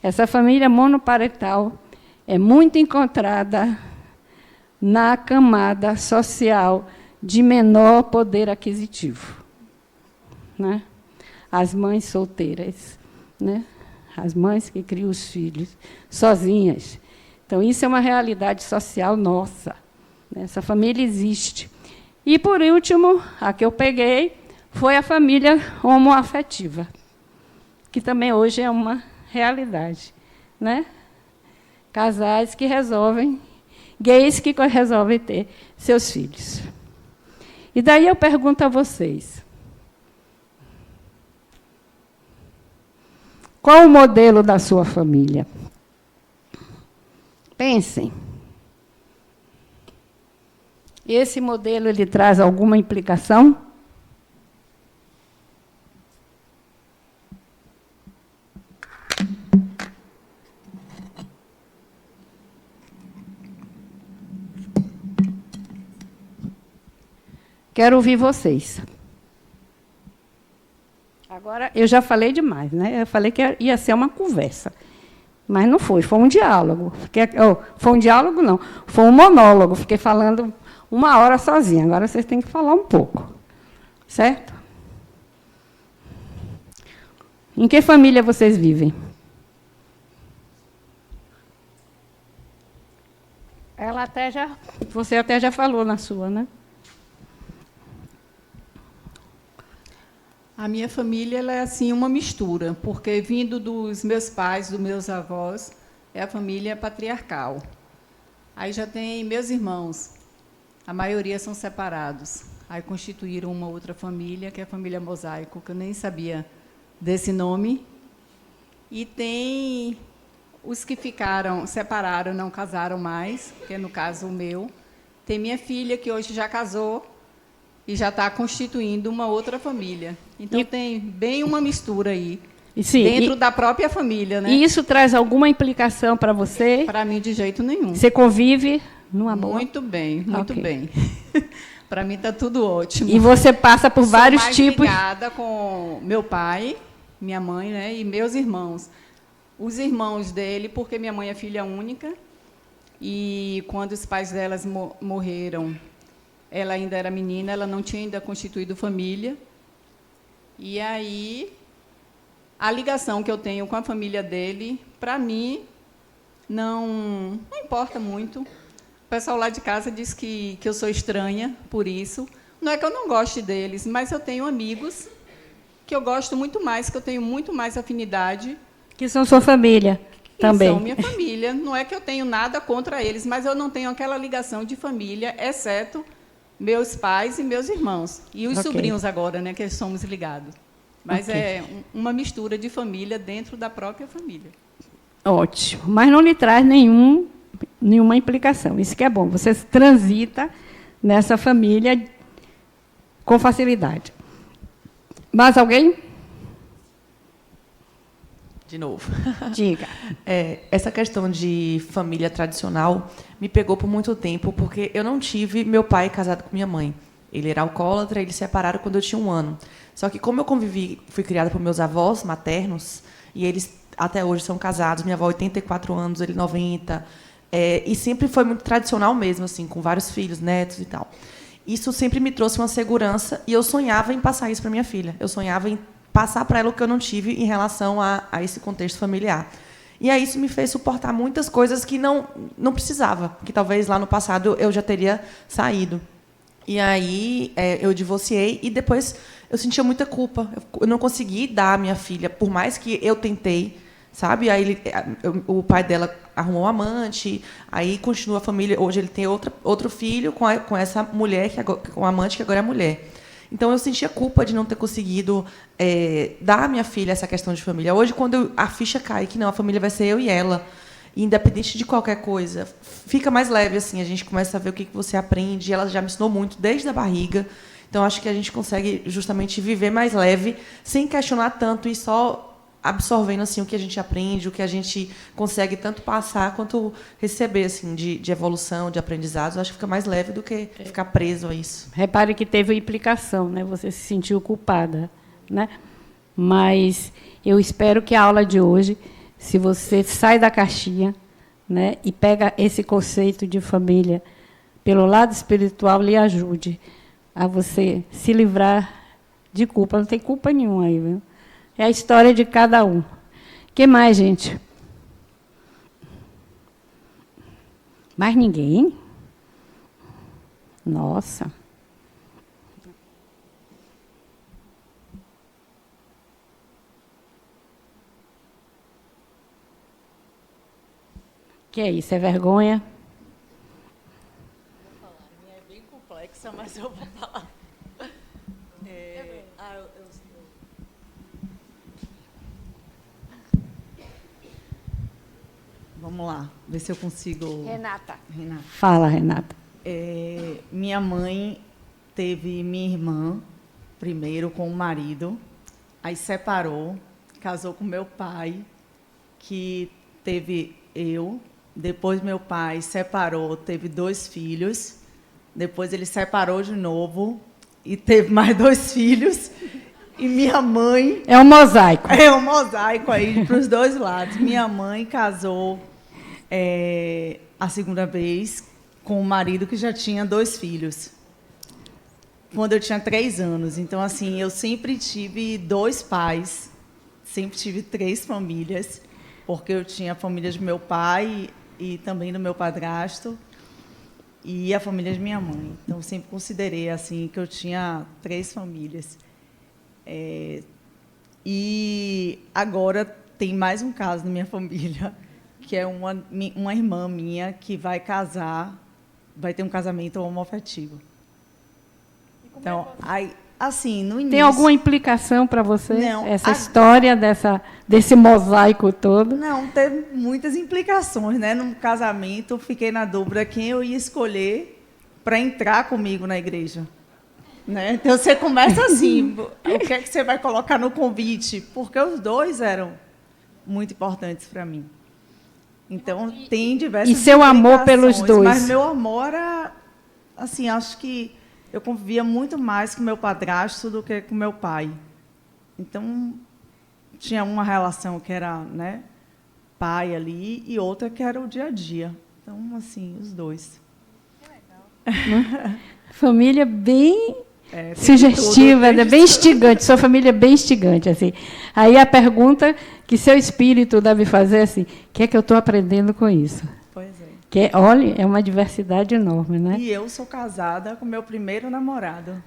essa família monoparental é muito encontrada na camada social de menor poder aquisitivo. Né? As mães solteiras, né? As mães que criam os filhos sozinhas. Então, isso é uma realidade social nossa. Né? Essa família existe. E, por último, a que eu peguei foi a família homoafetiva, que também hoje é uma realidade. Né? Casais que resolvem, gays que resolvem ter seus filhos. E daí eu pergunto a vocês, qual o modelo da sua família? Pensem. Esse modelo ele traz alguma implicação? Quero ouvir vocês. Agora, eu já falei demais, né? Eu falei que ia ser uma conversa. Mas não foi, foi um diálogo. Foi um diálogo, não. Foi um monólogo. Fiquei falando 1 hora sozinha. Agora vocês têm que falar um pouco. Certo? Em que família vocês vivem? Você até já falou na sua, né? A minha família ela é assim uma mistura, porque vindo dos meus pais, dos meus avós, é a família patriarcal. Aí já tem meus irmãos, a maioria são separados. Aí constituíram uma outra família, que é a família Mosaico, que eu nem sabia desse nome. E tem os que ficaram, separaram, não casaram mais, que é no caso o meu. Tem minha filha, que hoje já casou, e já está constituindo uma outra família. Então, tem bem uma mistura aí, dentro da própria família. Né? E isso traz alguma implicação para você? Para mim, de jeito nenhum. Você convive numa boa? Muito bem, muito bem. Para mim, está tudo ótimo. E você passa por vários tipos... Sou mais ligada com meu pai, minha mãe, né, e meus irmãos. Os irmãos dele, porque minha mãe é filha única, e quando os pais delas morreram, ela ainda era menina, ela não tinha ainda constituído família. E aí, a ligação que eu tenho com a família dele, para mim, não importa muito. O pessoal lá de casa diz que eu sou estranha por isso. Não é que eu não goste deles, mas eu tenho amigos que eu gosto muito mais, que eu tenho muito mais afinidade. Que são sua família também. São minha família. Não é que eu tenho nada contra eles, mas eu não tenho aquela ligação de família, exceto meus pais e meus irmãos. E os sobrinhos agora, né, que somos ligados. Mas é uma mistura de família dentro da própria família. Ótimo. Mas não lhe traz nenhuma implicação. Isso que é bom. Você transita nessa família com facilidade. Mais alguém? De novo. Diga. Essa questão de família tradicional me pegou por muito tempo, porque eu não tive meu pai casado com minha mãe. Ele era alcoólatra, eles se separaram quando eu tinha 1 ano. Só que, como eu fui criada por meus avós maternos, e eles até hoje são casados, minha avó 84 anos, ele 90, e sempre foi muito tradicional mesmo, assim, com vários filhos, netos e tal. Isso sempre me trouxe uma segurança, e eu sonhava em passar isso para minha filha. Eu sonhava em passar para ela o que eu não tive em relação a esse contexto familiar. E aí isso me fez suportar muitas coisas que não precisava, que talvez lá no passado eu já teria saído. E aí eu divorciei e depois eu sentia muita culpa. Eu não consegui dar à minha filha, por mais que eu tentei, sabe? Aí o pai dela arrumou um amante, aí continua a família. Hoje ele tem outro filho com essa mulher, com um amante que agora é mulher. Então, eu sentia culpa de não ter conseguido dar à minha filha essa questão de família. Hoje, quando a ficha cai, que não, a família vai ser eu e ela, independente de qualquer coisa, fica mais leve, assim, a gente começa a ver o que você aprende. Ela já me ensinou muito desde a barriga. Então, acho que a gente consegue justamente viver mais leve, sem questionar tanto e só absorvendo assim o que a gente aprende, o que a gente consegue tanto passar quanto receber assim de evolução, de aprendizados. Acho que fica mais leve do que ficar preso a isso. Repare que teve implicação, né? Você se sentiu culpada, né? Mas eu espero que a aula de hoje, se você sai da caixinha, né, e pega esse conceito de família pelo lado espiritual, lhe ajude a você se livrar de culpa. Não tem culpa nenhuma aí, viu? É a história de cada um. O que mais, gente? Mais ninguém? Nossa. Que é isso? É vergonha? Vou falar. A minha é bem complexa, mas eu vou falar. Vamos lá, ver se eu consigo... Renata. Fala, Renata. minha mãe teve minha irmã, primeiro com o marido, aí separou, casou com meu pai, que teve eu, depois meu pai separou, teve 2 filhos, depois ele separou de novo e teve mais 2 filhos, e minha mãe... É um mosaico. É um mosaico aí para os 2 lados. Minha mãe casou a segunda vez com um marido que já tinha 2 filhos, quando eu tinha 3 anos. Então, assim, eu sempre tive 2 pais, sempre tive 3 famílias, porque eu tinha a família de meu pai e também do meu padrasto e a família de minha mãe. Então, eu sempre considerei assim que eu tinha 3 famílias. E agora tem mais um caso na minha família, que é uma irmã minha que vai casar, vai ter um casamento homoafetivo. Então, aí, assim, no início... Tem alguma implicação para você, não, essa história desse mosaico todo? Não, teve muitas implicações, né? No casamento, fiquei na dúvida quem eu ia escolher para entrar comigo na igreja. Né? Então, você começa assim, o que é que você vai colocar no convite? Porque os 2 eram muito importantes para mim. Então, tem diversas E seu amor pelos 2? Mas meu amor era, assim, acho que eu convivia muito mais com meu padrasto do que com meu pai. Então, tinha uma relação que era, né, pai ali e outra que era o dia a dia. Então, assim, os 2. Que legal. Família bem sugestiva, tudo, bem instigante. Sua família é bem instigante, assim. Aí a pergunta que seu espírito deve fazer é assim: o que é que eu estou aprendendo com isso? Pois é. Que olha, é uma diversidade enorme, né? E eu sou casada com meu primeiro namorado.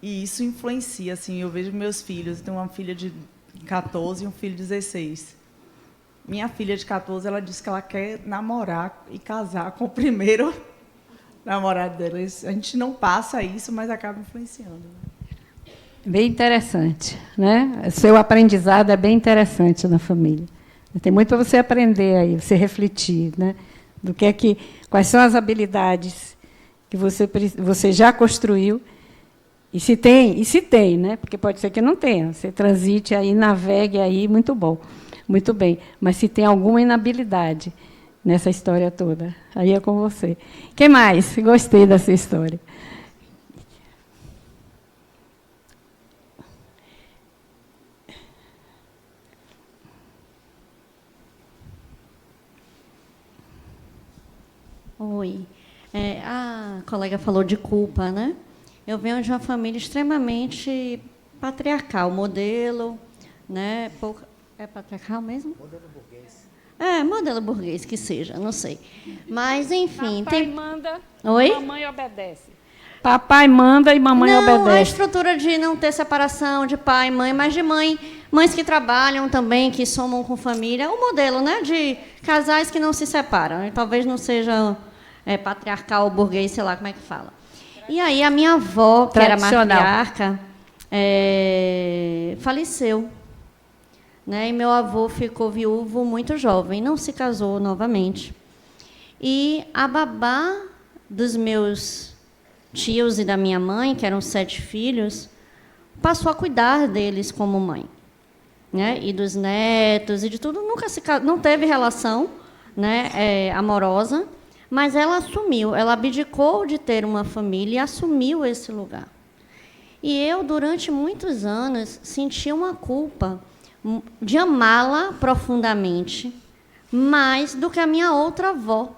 E isso influencia, assim, eu vejo meus filhos, eu tenho uma filha de 14 e um filho de 16. Minha filha de 14, ela disse que ela quer namorar e casar com o primeiro namorado dela. A gente não passa isso, mas acaba influenciando. Né? Bem interessante, né? Seu aprendizado é bem interessante na família. Tem muito para você aprender aí, você refletir, né? Do que é que, quais são as habilidades que você já construiu e se tem, né? Porque pode ser que não tenha. Você transite aí, navegue aí, muito bom, muito bem. Mas se tem alguma inabilidade nessa história toda, aí é com você. Quem mais? Gostei dessa história. Oi. A colega falou de culpa, né? Eu venho de uma família extremamente patriarcal, modelo, né? É patriarcal mesmo? Modelo burguês. Modelo burguês, que seja, não sei. Mas, enfim... Papai manda, Oi? Mamãe obedece. Papai manda e mamãe obedece. Não, a estrutura de não ter separação de pai e mãe, mas de mães que trabalham também, que somam com família. O modelo, né, de casais que não se separam. E talvez não seja patriarcal, burguês, sei lá como é que fala. E aí a minha avó, que era matriarca, faleceu. Né? E meu avô ficou viúvo muito jovem, não se casou novamente. E a babá dos meus tios e da minha mãe, que eram 7 filhos, passou a cuidar deles como mãe. Né? E dos netos e de tudo. Nunca não teve relação, né, amorosa, mas ela assumiu, ela abdicou de ter uma família e assumiu esse lugar. E eu, durante muitos anos, senti uma culpa de amá-la profundamente, mais do que a minha outra avó,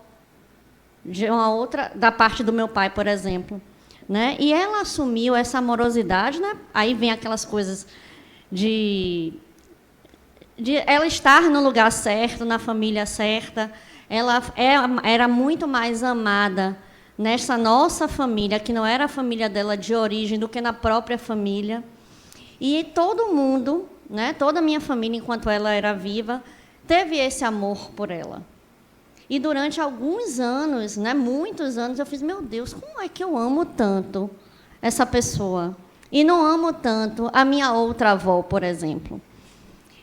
da parte do meu pai, por exemplo. Né? E ela assumiu essa amorosidade, né? Aí vem aquelas coisas de ela estar no lugar certo, na família certa. Ela era muito mais amada nessa nossa família, que não era a família dela de origem, do que na própria família. E todo mundo, né, toda a minha família, enquanto ela era viva, teve esse amor por ela. E durante alguns anos, né, muitos anos, eu fiz, meu Deus, como é que eu amo tanto essa pessoa? E não amo tanto a minha outra avó, por exemplo.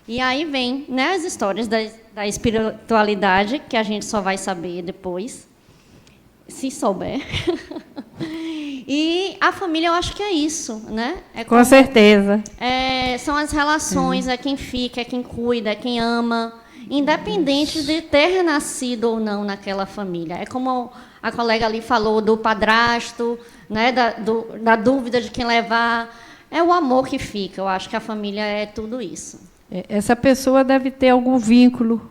E aí vem, né, as histórias da espiritualidade, que a gente só vai saber depois, se souber. E a família, eu acho que é isso, né? Com certeza. São as relações, é quem fica, é quem cuida, é quem ama, independente de ter nascido ou não naquela família. É como a colega ali falou do padrasto, né? Da dúvida de quem levar. É o amor que fica. Eu acho que a família é tudo isso. Essa pessoa deve ter algum vínculo,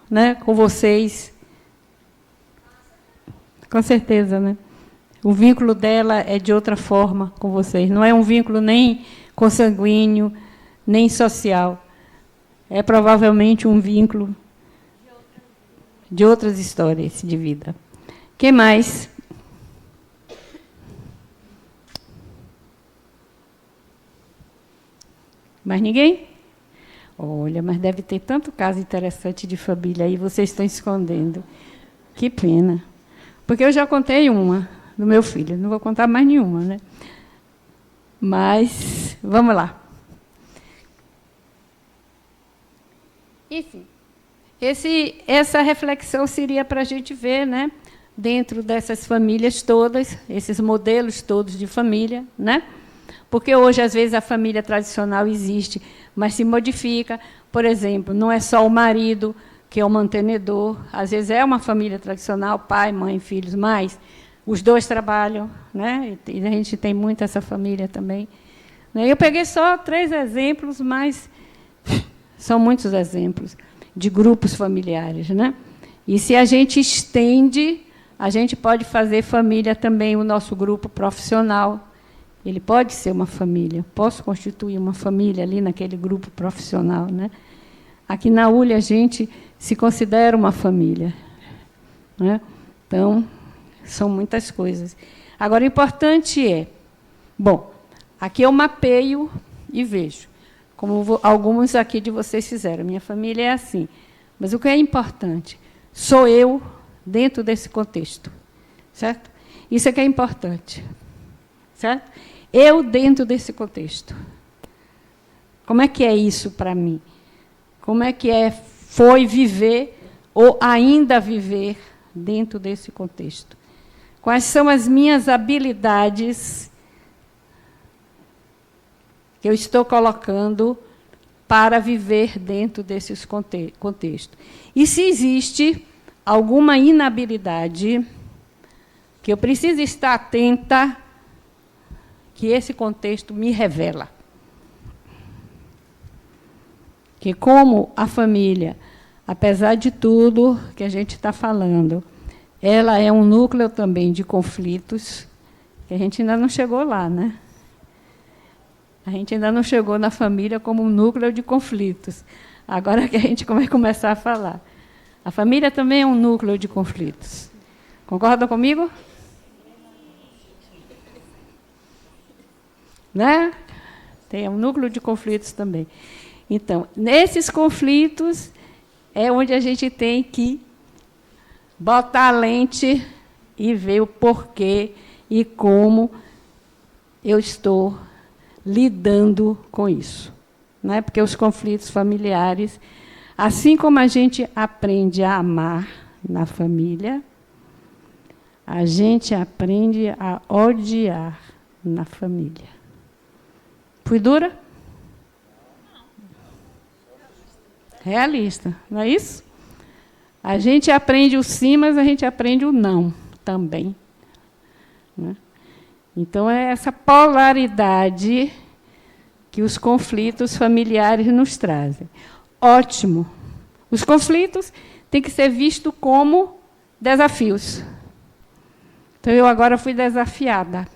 né, com vocês. Com certeza, né? O vínculo dela é de outra forma com vocês. Não é um vínculo nem consanguíneo, nem social. É provavelmente um vínculo de outras histórias de vida. Que mais? Mais ninguém? Olha, mas deve ter tanto caso interessante de família aí, vocês estão escondendo. Que pena. Porque eu já contei uma do meu filho, não vou contar mais nenhuma, né? Mas, vamos lá. Enfim, essa reflexão seria para a gente ver, né, dentro dessas famílias todas, esses modelos todos de família, né? Porque hoje, às vezes, a família tradicional existe, mas se modifica. Por exemplo, não é só o marido que é o mantenedor, às vezes é uma família tradicional, pai, mãe, filhos, mas os dois trabalham, né? E a gente tem muito essa família também. Eu peguei só 3 exemplos, mas são muitos exemplos de grupos familiares, né? E se a gente estende, a gente pode fazer família também, o nosso grupo profissional. Ele pode ser uma família. Posso constituir uma família ali naquele grupo profissional, né? Aqui na ULE a gente se considera uma família, né? Então, são muitas coisas. Agora, o importante é... Bom, aqui eu mapeio e vejo, como alguns aqui de vocês fizeram. Minha família é assim. Mas o que é importante? Sou eu dentro desse contexto, certo? Isso é que é importante, certo? Eu dentro desse contexto. Como é que é isso para mim? Como é que foi viver ou ainda viver dentro desse contexto? Quais são as minhas habilidades que eu estou colocando para viver dentro desses contextos? E se existe alguma inabilidade que eu preciso estar atenta, que esse contexto me revela. Que como a família, apesar de tudo que a gente está falando, ela é um núcleo também de conflitos, que a gente ainda não chegou lá, né? A gente ainda não chegou na família como um núcleo de conflitos. Agora que a gente vai começar a falar. A família também é um núcleo de conflitos. Concorda comigo? Né? Tem um núcleo de conflitos também. Então, nesses conflitos é onde a gente tem que botar a lente e ver o porquê e como eu estou lidando com isso. Né? Porque os conflitos familiares, assim como a gente aprende a amar na família, a gente aprende a odiar na família. Fui dura? Realista, não é isso? A gente aprende o sim, mas a gente aprende o não também. Né? Então, é essa polaridade que os conflitos familiares nos trazem. Ótimo. Os conflitos têm que ser vistos como desafios. Então, eu agora fui desafiada.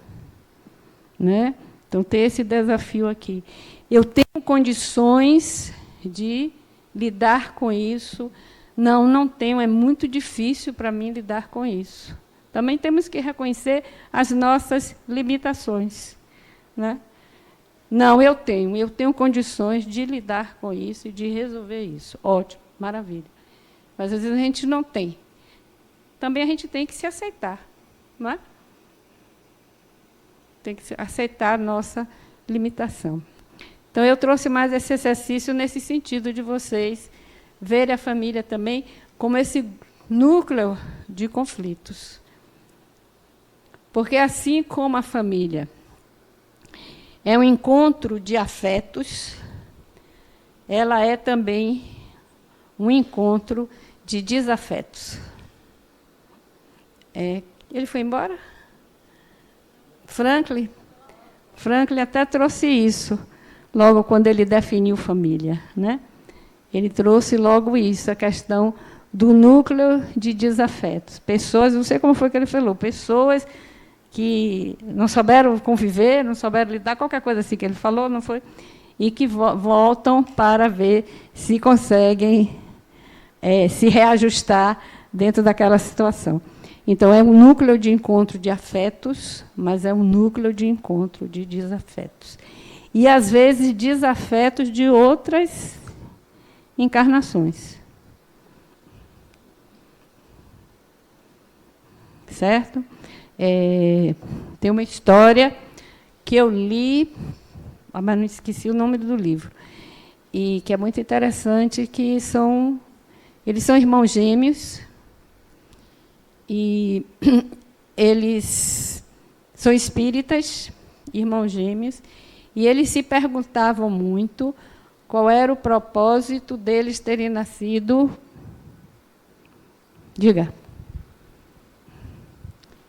Né? Então, tem esse desafio aqui. Eu tenho condições de lidar com isso. Não, não tenho, é muito difícil para mim lidar com isso. Também temos que reconhecer as nossas limitações. Né? Não, eu tenho condições de lidar com isso e de resolver isso. Ótimo, maravilha. Mas, às vezes, a gente não tem. Também a gente tem que se aceitar. Não é? Tem que aceitar a nossa limitação. Então, eu trouxe mais esse exercício nesse sentido de vocês verem a família também como esse núcleo de conflitos. Porque, assim como a família é um encontro de afetos, ela é também um encontro de desafetos. Ele foi embora? Franklin até trouxe isso, logo quando ele definiu família, né? Ele trouxe logo isso, a questão do núcleo de desafetos. Pessoas, não sei como foi que ele falou, pessoas que não souberam conviver, não souberam lidar, qualquer coisa assim que ele falou, não foi? E que voltam para ver se conseguem se reajustar dentro daquela situação. Então, é um núcleo de encontro de afetos, mas é um núcleo de encontro de desafetos. E, às vezes, desafetos de outras encarnações. Certo? Tem uma história que eu li, mas não esqueci o nome do livro, e que é muito interessante, que eles são irmãos gêmeos, e eles são espíritas, irmãos gêmeos, e eles se perguntavam muito qual era o propósito deles terem nascido. Diga.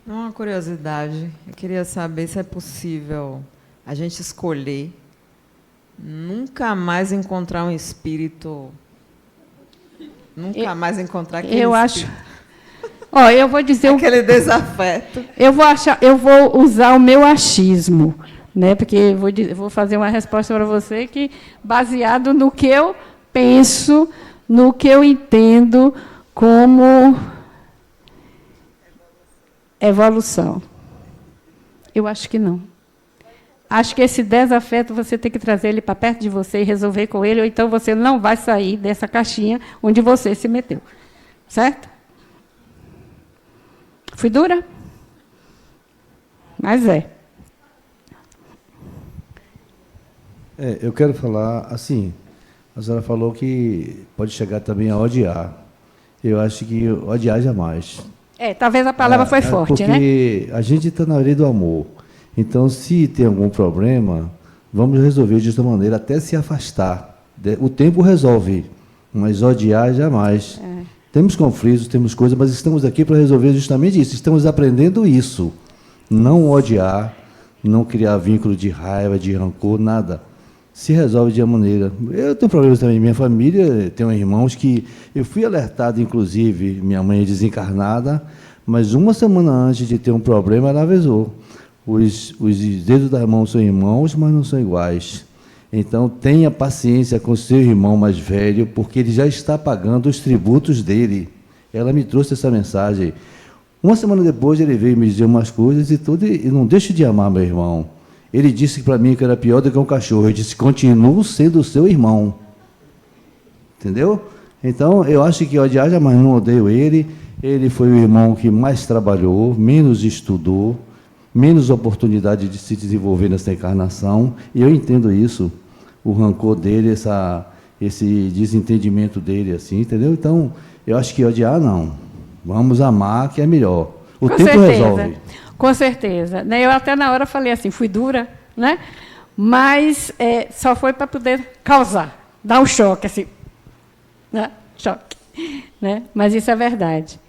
Uma curiosidade, eu queria saber se é possível a gente escolher nunca mais encontrar um espírito, mais encontrar aquele eu espírito. Acho. Eu vou dizer aquele desafeto. Eu vou usar o meu achismo, né? Porque eu vou fazer uma resposta para você que baseado no que eu penso, no que eu entendo como evolução. Eu acho que não. Acho que esse desafeto você tem que trazer ele para perto de você e resolver com ele, ou então você não vai sair dessa caixinha onde você se meteu. Certo? Fui dura? Mas eu quero falar assim, a senhora falou que pode chegar também a odiar. Eu acho que odiar jamais. Talvez a palavra foi forte, né? Porque a gente está na lei do amor. Então, se tem algum problema, vamos resolver de outra maneira, até se afastar. O tempo resolve, mas odiar jamais. Temos conflitos, temos coisas, mas estamos aqui para resolver justamente isso. Estamos aprendendo isso. Não odiar, não criar vínculo de raiva, de rancor, nada. Se resolve de uma maneira. Eu tenho problemas também em minha família, tenho irmãos que... Eu fui alertado, inclusive, minha mãe é desencarnada, mas uma semana antes de ter um problema, ela avisou. Os dedos das mãos são irmãos, mas não são iguais. Então, tenha paciência com seu irmão mais velho, porque ele já está pagando os tributos dele. Ela me trouxe essa mensagem. Uma semana depois, ele veio me dizer umas coisas e tudo, e não deixe de amar meu irmão. Ele disse para mim que era pior do que um cachorro. Eu disse, continuo sendo seu irmão. Entendeu? Então, eu acho que odiar jamais, não odeio ele. Ele foi o irmão que mais trabalhou, menos estudou, menos oportunidade de se desenvolver nessa encarnação. E eu entendo isso. O rancor dele, esse desentendimento dele, assim, entendeu? Então, eu acho que odiar, não. Vamos amar, que é melhor. O tempo resolve. Com certeza. Eu até na hora falei assim, fui dura, né? Mas só foi para poder causar, dar um choque, assim. Né? Choque. Né? Mas isso é verdade.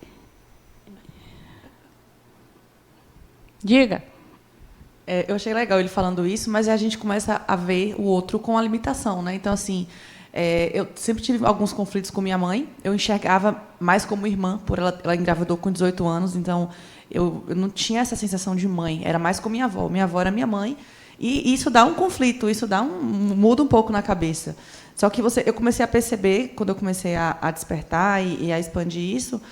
Diga. Eu achei legal ele falando isso, mas a gente começa a ver o outro com a limitação, né? Então, assim, eu sempre tive alguns conflitos com minha mãe. Eu enxergava mais como irmã, por ela engravidou com 18 anos, então eu não tinha essa sensação de mãe. Era mais com minha avó. Minha avó era minha mãe, e isso dá um conflito, isso muda um pouco na cabeça. Só que eu comecei a perceber, quando eu comecei a despertar e a expandir isso,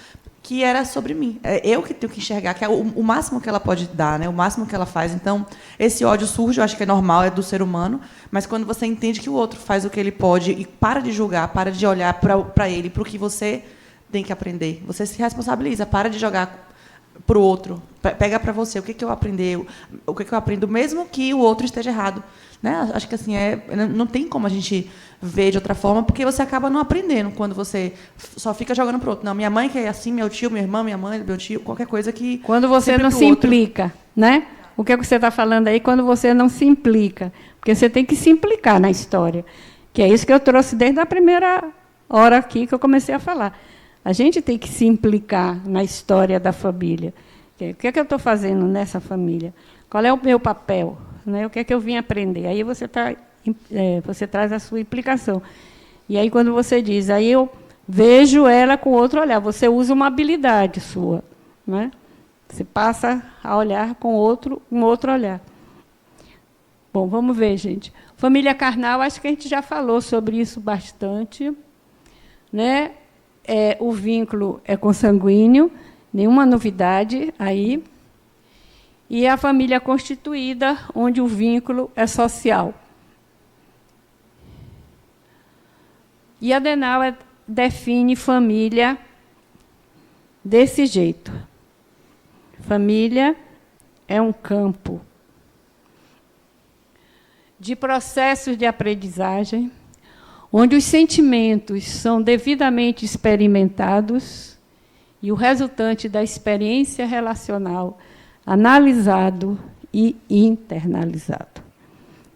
que era sobre mim. Eu que tenho que enxergar, que é o máximo que ela pode dar, né? O máximo que ela faz. Então, esse ódio surge, eu acho que é normal, é do ser humano, mas quando você entende que o outro faz o que ele pode e para de julgar, para de olhar para ele, para o que você tem que aprender, você se responsabiliza, para de jogar para o outro, pega para você o que eu aprendi, o que eu aprendo, mesmo que o outro esteja errado. Né? Acho que assim, não tem como a gente ver de outra forma, porque você acaba não aprendendo quando você só fica jogando para o outro. Não, minha mãe que é assim, meu tio, minha irmã, minha mãe, meu tio, qualquer coisa que... Quando você não se implica né? O que você está falando aí quando você não se implica? Porque você tem que se implicar na história. Que é isso que eu trouxe desde a primeira hora aqui que eu comecei a falar. A gente tem que se implicar na história da família. O que é que eu estou fazendo nessa família? Qual é o meu papel? Né? O que é que eu vim aprender? Aí você traz a sua implicação. E aí, quando você diz, aí eu vejo ela com outro olhar, você usa uma habilidade sua, né? Você passa a olhar com um outro olhar. Bom, vamos ver, gente. Família carnal, acho que a gente já falou sobre isso bastante, né? O vínculo é consanguíneo, nenhuma novidade aí. E a família constituída, onde o vínculo é social. E Adenauer define família desse jeito. Família é um campo de processos de aprendizagem, onde os sentimentos são devidamente experimentados e o resultante da experiência relacional analisado e internalizado.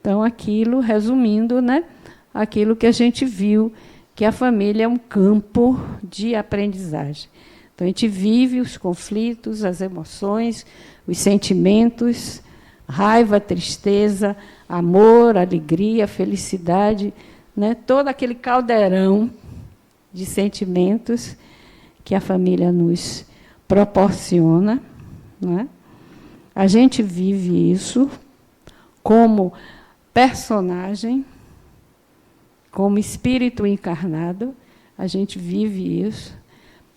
Então, aquilo, resumindo, né, aquilo que a gente viu, que a família é um campo de aprendizagem. Então, a gente vive os conflitos, as emoções, os sentimentos, raiva, tristeza, amor, alegria, felicidade, né? Todo aquele caldeirão de sentimentos que a família nos proporciona, né? A gente vive isso como personagem, como espírito encarnado, a gente vive isso.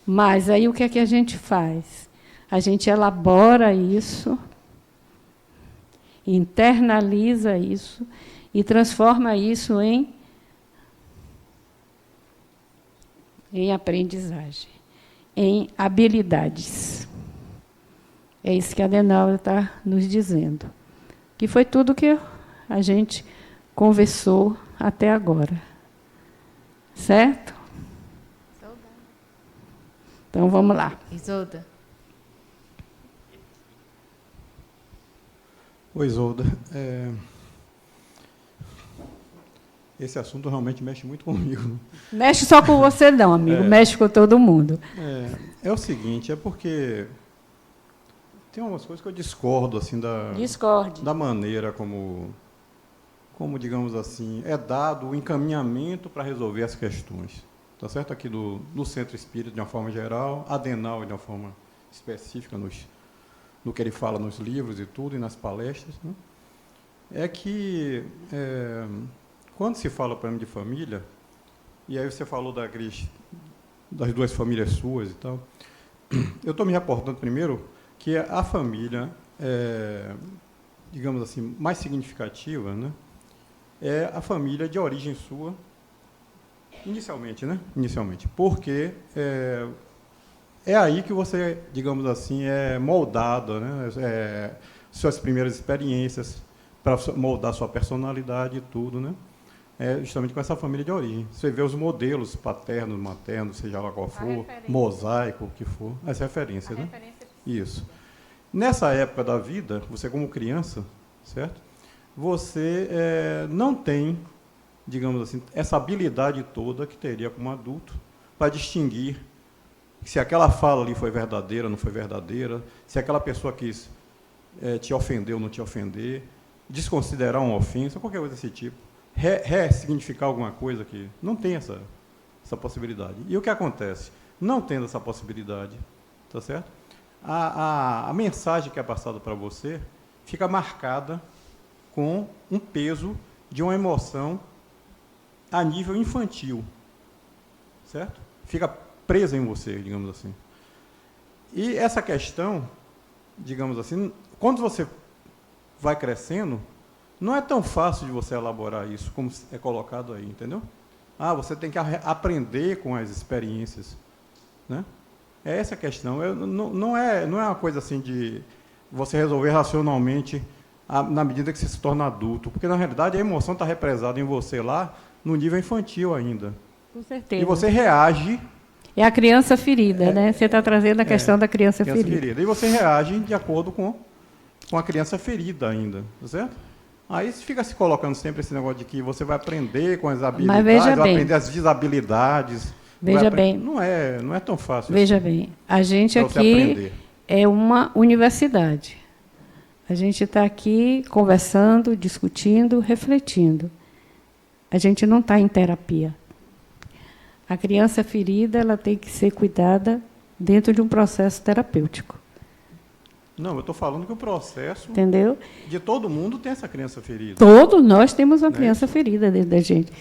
Mas aí o que é que a gente faz? A gente elabora isso, internaliza isso e transforma isso em aprendizagem, em habilidades. É isso que a Adenauer está nos dizendo. Que foi tudo que a gente conversou até agora. Certo? Então, vamos lá. Isolda. Oi, Isolda. Esse assunto realmente mexe muito comigo. Mexe só com você não, amigo. Mexe com todo mundo. É o seguinte, é porque tem umas coisas que eu discordo assim da maneira como, digamos assim, é dado o encaminhamento para resolver as questões. Tá certo? Aqui do Centro Espírita, de uma forma geral, Adenauer, de uma forma específica, no que ele fala nos livros e tudo, e nas palestras, né? É que, quando se fala, por exemplo, de família, e aí você falou das duas famílias suas e tal, eu estou me reportando primeiro que a família, digamos assim, mais significativa, né, é a família de origem sua, inicialmente, né? Inicialmente, porque é aí que você, digamos assim, é moldado, né? Suas primeiras experiências para moldar sua personalidade e tudo, né? Justamente com essa família de origem. Você vê os modelos paternos, maternos, seja lá qual for, mosaico, o que for, as referências, né? Isso. Nessa época da vida, você como criança, certo? Você não tem, digamos assim, essa habilidade toda que teria como adulto para distinguir se aquela fala ali foi verdadeira ou não foi verdadeira, se aquela pessoa quis te ofender ou não te ofender, desconsiderar uma ofensa, qualquer coisa desse tipo, ressignificar alguma coisa que não tem essa possibilidade. E o que acontece? Não tendo essa possibilidade, tá certo? A mensagem que é passada para você fica marcada com um peso de uma emoção a nível infantil, certo? Fica presa em você, digamos assim. E essa questão, digamos assim, quando você vai crescendo, não é tão fácil de você elaborar isso, como é colocado aí, entendeu? Você tem que aprender com as experiências, né? É essa a questão. Não é uma coisa assim de você resolver racionalmente na medida que você se torna adulto, porque, na realidade, a emoção está represada em você lá no nível infantil ainda. Com certeza. E você reage... É a criança ferida, né? Você está trazendo a questão da criança ferida. E você reage de acordo com com a criança ferida ainda, tá certo? Aí você fica se colocando sempre esse negócio de que você vai aprender com as habilidades, vai aprender as desabilidades. Veja bem. Não é tão fácil. Veja assim, bem, a gente aqui é uma universidade. A gente está aqui conversando, discutindo, refletindo. A gente não está em terapia. A criança ferida, ela tem que ser cuidada dentro de um processo terapêutico. Não, eu estou falando que o processo, entendeu? De todo mundo tem essa criança ferida. Todos nós temos uma criança ferida dentro da gente.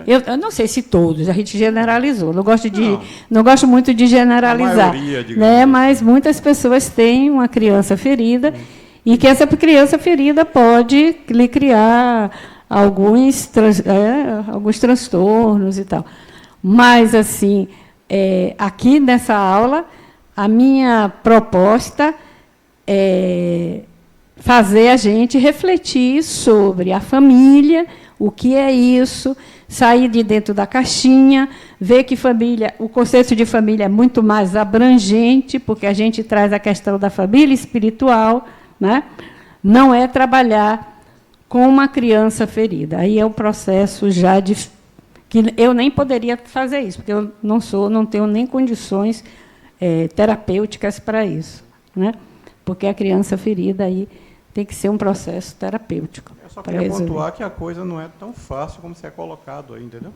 Eu não sei se todos, a gente generalizou. Não gosto muito de generalizar. A maioria, né? Mas muitas pessoas têm uma criança ferida e que essa criança ferida pode lhe criar alguns transtornos e tal. Mas, assim, aqui nessa aula, a minha proposta é fazer a gente refletir sobre a família, o que é isso, sair de dentro da caixinha, ver que família, o conceito de família é muito mais abrangente, porque a gente traz a questão da família espiritual, né? Não é trabalhar com uma criança ferida. Aí é um processo já de que eu nem poderia fazer isso, porque eu não tenho nem condições terapêuticas para isso, né? Porque a criança ferida aí tem que ser um processo terapêutico. Eu só queria pontuar que a coisa não é tão fácil como você é colocado aí, entendeu?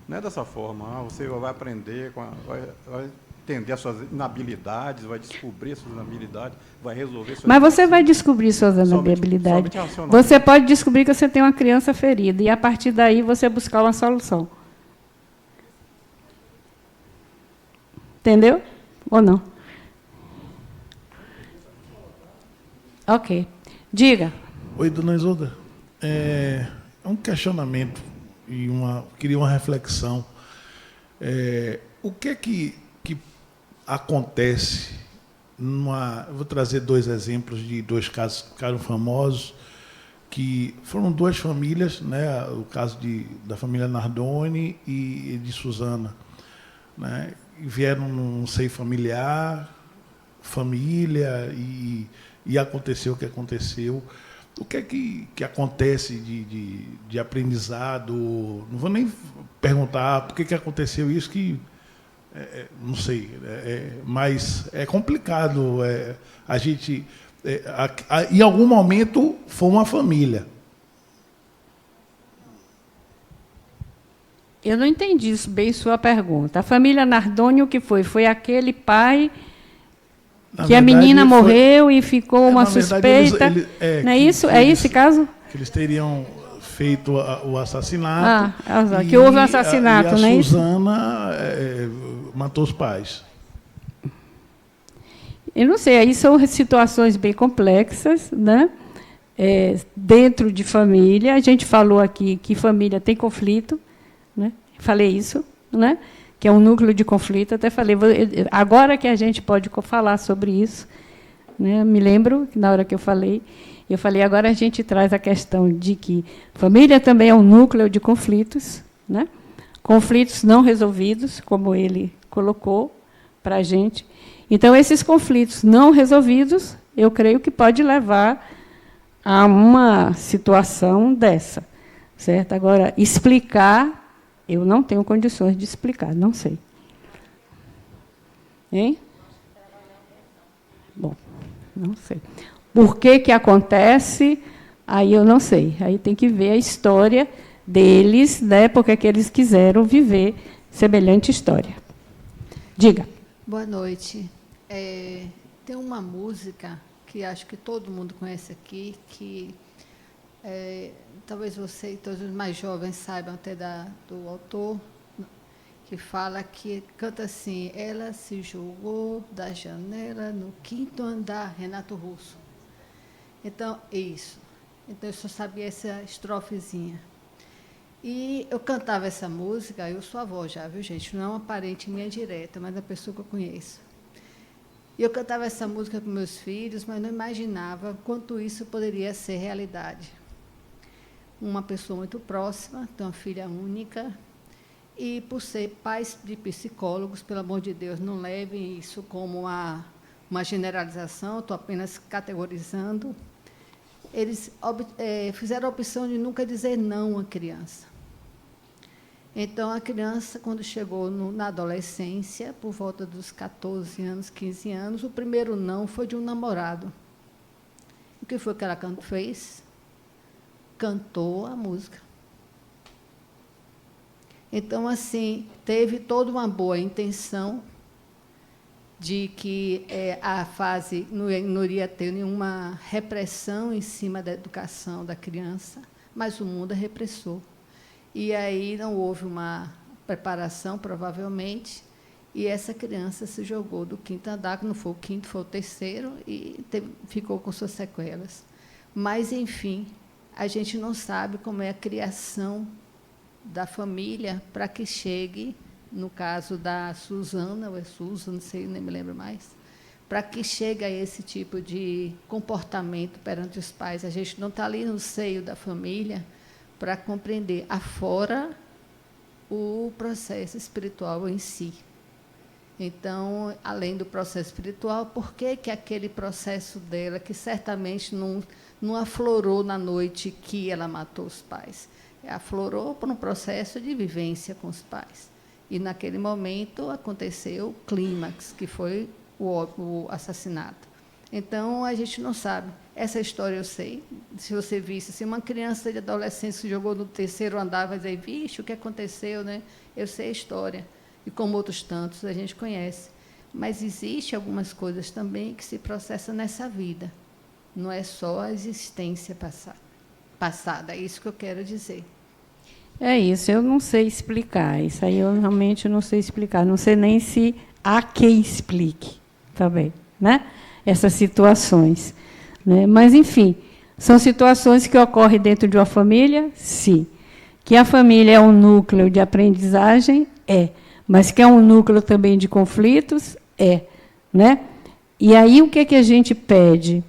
Não é dessa forma. Você vai aprender, vai entender as suas inabilidades, vai descobrir as suas inabilidades, vai resolver suas Mas você vai descobrir suas inabilidades. Você pode descobrir que você tem uma criança ferida e, a partir daí, você buscar uma solução. Entendeu? Ou não? Ok. Diga. Oi, dona Isolda. É um questionamento e queria uma reflexão. O que é que acontece eu vou trazer 2 exemplos de 2 casos que ficaram famosos, que foram 2 famílias, né? O caso da família Nardoni e de Suzana, né? Vieram num seio familiar, família, e aconteceu o que aconteceu. O que é que acontece de aprendizado? Não vou nem perguntar por que aconteceu isso, que não sei, mas é complicado. A gente, em algum momento, foi uma família. Eu não entendi bem sua pergunta. A família Nardoni, o que foi? Foi aquele pai que a menina morreu e ficou uma suspeita. Não é isso? É esse caso? Que eles teriam feito o assassinato. Que houve um assassinato, não é isso? Suzana matou os pais. Eu não sei, aí são situações bem complexas, né? Dentro de família. A gente falou aqui que família tem conflito, né? Falei isso, né? Que é um núcleo de conflito. Até falei, agora que a gente pode falar sobre isso, né? Me lembro que na hora que eu falei, agora a gente traz a questão de que família também é um núcleo de conflitos, né? Conflitos não resolvidos, como ele colocou para a gente. Então, esses conflitos não resolvidos, eu creio que pode levar a uma situação dessa, certo? Agora, explicar, eu não tenho condições de explicar, não sei. Hein? Bom, não sei. Por que acontece, aí eu não sei. Aí tem que ver a história deles, né, porque que eles quiseram viver semelhante história. Diga. Boa noite. Tem uma música que acho que todo mundo conhece aqui, que talvez você e todos os mais jovens saibam até do autor, que fala que canta assim: ela se jogou da janela no 5º andar, Renato Russo. Então, isso. Então, eu só sabia essa estrofezinha. E eu cantava essa música, eu sou avó já, viu, gente? Não é uma parente minha direta, mas é uma pessoa que eu conheço. E eu cantava essa música com meus filhos, mas não imaginava quanto isso poderia ser realidade. Uma pessoa muito próxima, tem uma filha única, e por ser pais de psicólogos, pelo amor de Deus, não levem isso como uma generalização, estou apenas categorizando. eles fizeram a opção de nunca dizer não à criança. Então, a criança, quando chegou na adolescência, por volta dos 14 anos, 15 anos, o primeiro não foi de um namorado. O que foi que ela fez? Cantou a música. Então, assim, teve toda uma boa intenção de que a fase não iria ter nenhuma repressão em cima da educação da criança, mas o mundo a repressou. E aí não houve uma preparação, provavelmente, e essa criança se jogou do 5º andar, que não foi o 5º, foi o 3º, e ficou com suas sequelas. Mas, enfim, a gente não sabe como é a criação da família para que chegue, no caso da Suzana, ou é Susan, não sei, nem me lembro mais, para que chegue a esse tipo de comportamento perante os pais. A gente não está ali no seio da família para compreender afora o processo espiritual em si. Então, além do processo espiritual, por que aquele processo dela, que certamente não aflorou na noite que ela matou os pais, aflorou por um processo de vivência com os pais. E, naquele momento, aconteceu o clímax, que foi o assassinato. Então, a gente não sabe. Essa história eu sei. Se você visse, se uma criança de adolescência se jogou no 3º andar, vai dizer, vixe, o que aconteceu, né? Eu sei a história. E como outros tantos, a gente conhece. Mas existe algumas coisas também que se processam nessa vida. Não é só a existência passada. É isso que eu quero dizer. É isso, eu não sei explicar. Isso aí eu realmente não sei explicar. Não sei nem se há quem explique também, né? Essas situações. Né? Mas, enfim, são situações que ocorrem dentro de uma família, sim. Que a família é um núcleo de aprendizagem, é. Mas que é um núcleo também de conflitos, é. Né? E aí, o que é que a gente pede?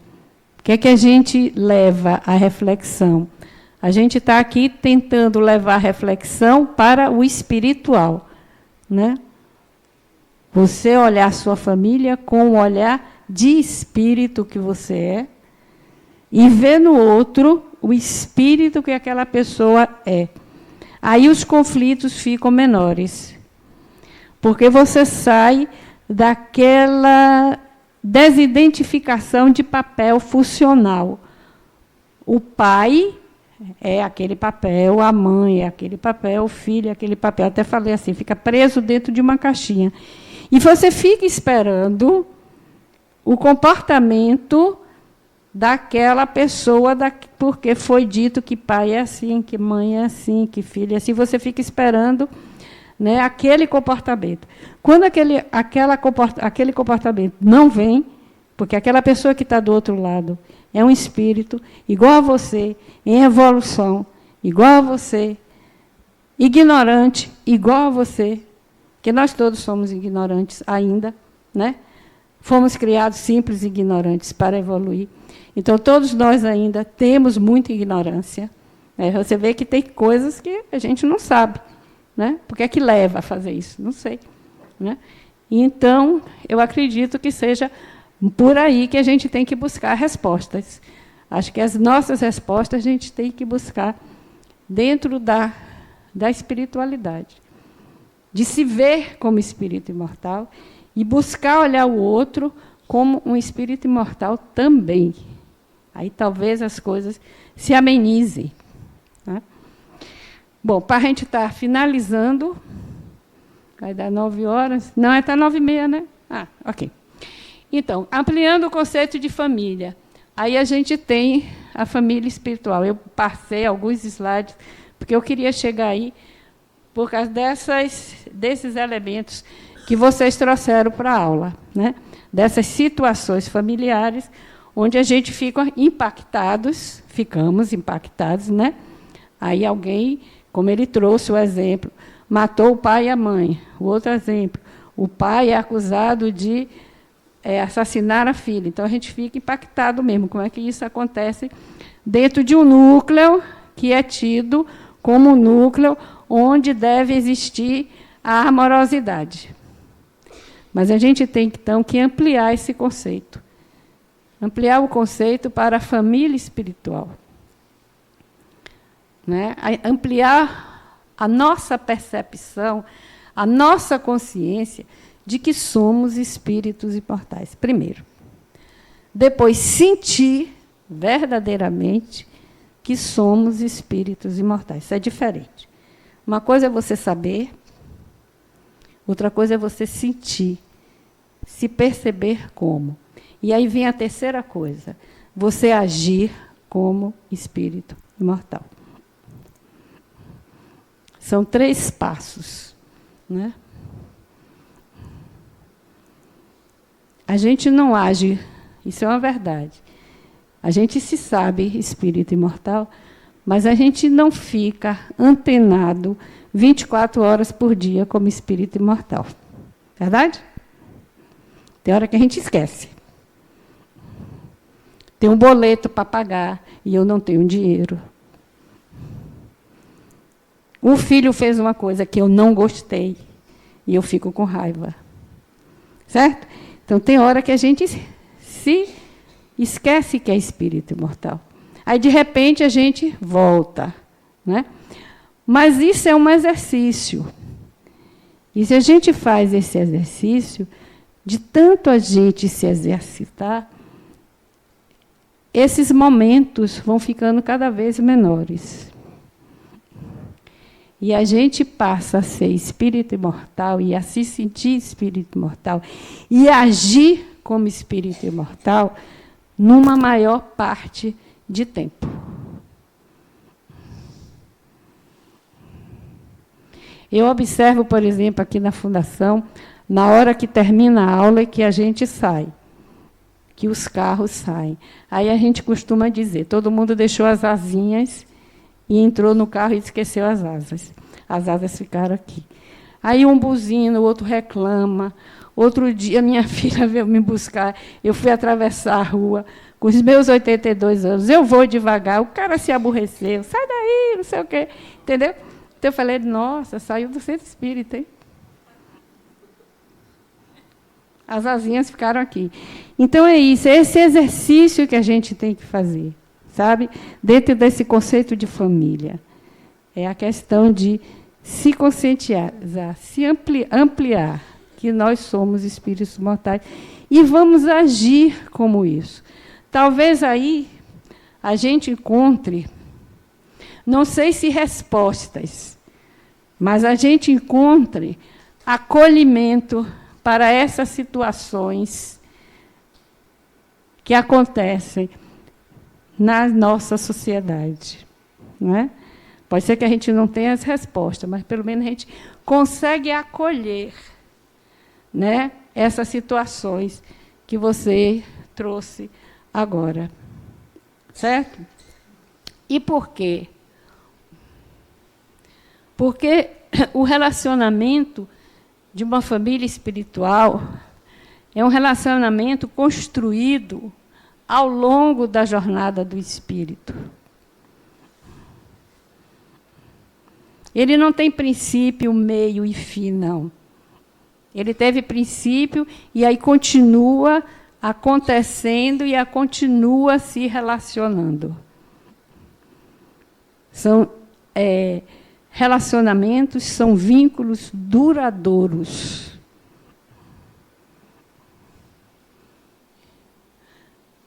O que é que a gente leva à reflexão? A gente está aqui tentando levar a reflexão para o espiritual. Né? Você olhar a sua família com o olhar de espírito que você é e ver no outro o espírito que aquela pessoa é. Aí os conflitos ficam menores. Porque você sai daquela desidentificação de papel funcional. O pai é aquele papel, a mãe é aquele papel, o filho é aquele papel. Até falei assim, fica preso dentro de uma caixinha. E você fica esperando o comportamento daquela pessoa, porque foi dito que pai é assim, que mãe é assim, que filho é assim. Você fica esperando, né, aquele comportamento. Quando aquele comportamento não vem, porque aquela pessoa que está do outro lado é um espírito igual a você, em evolução, igual a você, ignorante, igual a você, que nós todos somos ignorantes ainda, né? Fomos criados simples e ignorantes para evoluir. Então, todos nós ainda temos muita ignorância. Né? Você vê que tem coisas que a gente não sabe. Né? Por que é que leva a fazer isso? Não sei. Né? Então, eu acredito que seja por aí que a gente tem que buscar respostas. Acho que as nossas respostas a gente tem que buscar dentro da espiritualidade. De se ver como espírito imortal e buscar olhar o outro como um espírito imortal também. Aí talvez as coisas se amenizem. Né? Bom, para a gente estar finalizando, vai dar 9 horas. Não, é até 9h30, né? Ah, ok. Então, ampliando o conceito de família. Aí a gente tem a família espiritual. Eu passei alguns slides, porque eu queria chegar aí por causa desses elementos que vocês trouxeram para a aula, né? Dessas situações familiares, onde a gente fica impactados, ficamos impactados, né? Aí alguém, como ele trouxe o exemplo, matou o pai e a mãe. O outro exemplo, o pai é acusado de assassinar a filha. Então, a gente fica impactado mesmo. Como é que isso acontece dentro de um núcleo que é tido como um núcleo onde deve existir a amorosidade. Mas a gente tem, então, que ampliar esse conceito. Ampliar o conceito para a família espiritual. Né? Ampliar a nossa percepção, a nossa consciência de que somos espíritos imortais, primeiro. Depois, sentir verdadeiramente que somos espíritos imortais. Isso é diferente. Uma coisa é você saber, outra coisa é você sentir, se perceber como. E aí vem a terceira coisa, você agir como espírito imortal. São 3 passos. Né? A gente não age, isso é uma verdade. A gente se sabe espírito imortal, mas a gente não fica antenado 24 horas por dia como espírito imortal. Verdade? Tem hora que a gente esquece. Tem um boleto para pagar e eu não tenho dinheiro. Um filho fez uma coisa que eu não gostei e eu fico com raiva. Certo? Então, tem hora que a gente se esquece que é espírito imortal. Aí, de repente, a gente volta. Né? Mas isso é um exercício. E se a gente faz esse exercício, de tanto a gente se exercitar, esses momentos vão ficando cada vez menores. E a gente passa a ser espírito imortal e a se sentir espírito imortal e agir como espírito imortal numa maior parte de tempo. Eu observo, por exemplo, aqui na Fundação, na hora que termina a aula e que a gente sai, que os carros saem. Aí a gente costuma dizer, todo mundo deixou as asinhas e entrou no carro e esqueceu as asas. As asas ficaram aqui. Aí um buzina, o outro reclama. Outro dia, minha filha veio me buscar. Eu fui atravessar a rua com os meus 82 anos. Eu vou devagar. O cara se aborreceu. Sai daí, não sei o quê. Entendeu? Então, eu falei, nossa, saiu do centro espírita, hein? As asinhas ficaram aqui. Então, é isso. É esse exercício que a gente tem que fazer. Sabe? Dentro desse conceito de família. É a questão de se conscientizar, se ampliar, que nós somos espíritos mortais, e vamos agir como isso. Talvez aí a gente encontre, não sei se respostas, mas a gente encontre acolhimento para essas situações que acontecem na nossa sociedade. Não é? Pode ser que a gente não tenha as respostas, mas, pelo menos, a gente consegue acolher, né, essas situações que você trouxe agora. Certo? E por quê? Porque o relacionamento de uma família espiritual é um relacionamento construído ao longo da jornada do espírito. Ele não tem princípio, meio e fim, não. Ele teve princípio e aí continua acontecendo e continua se relacionando. São relacionamentos, são vínculos duradouros.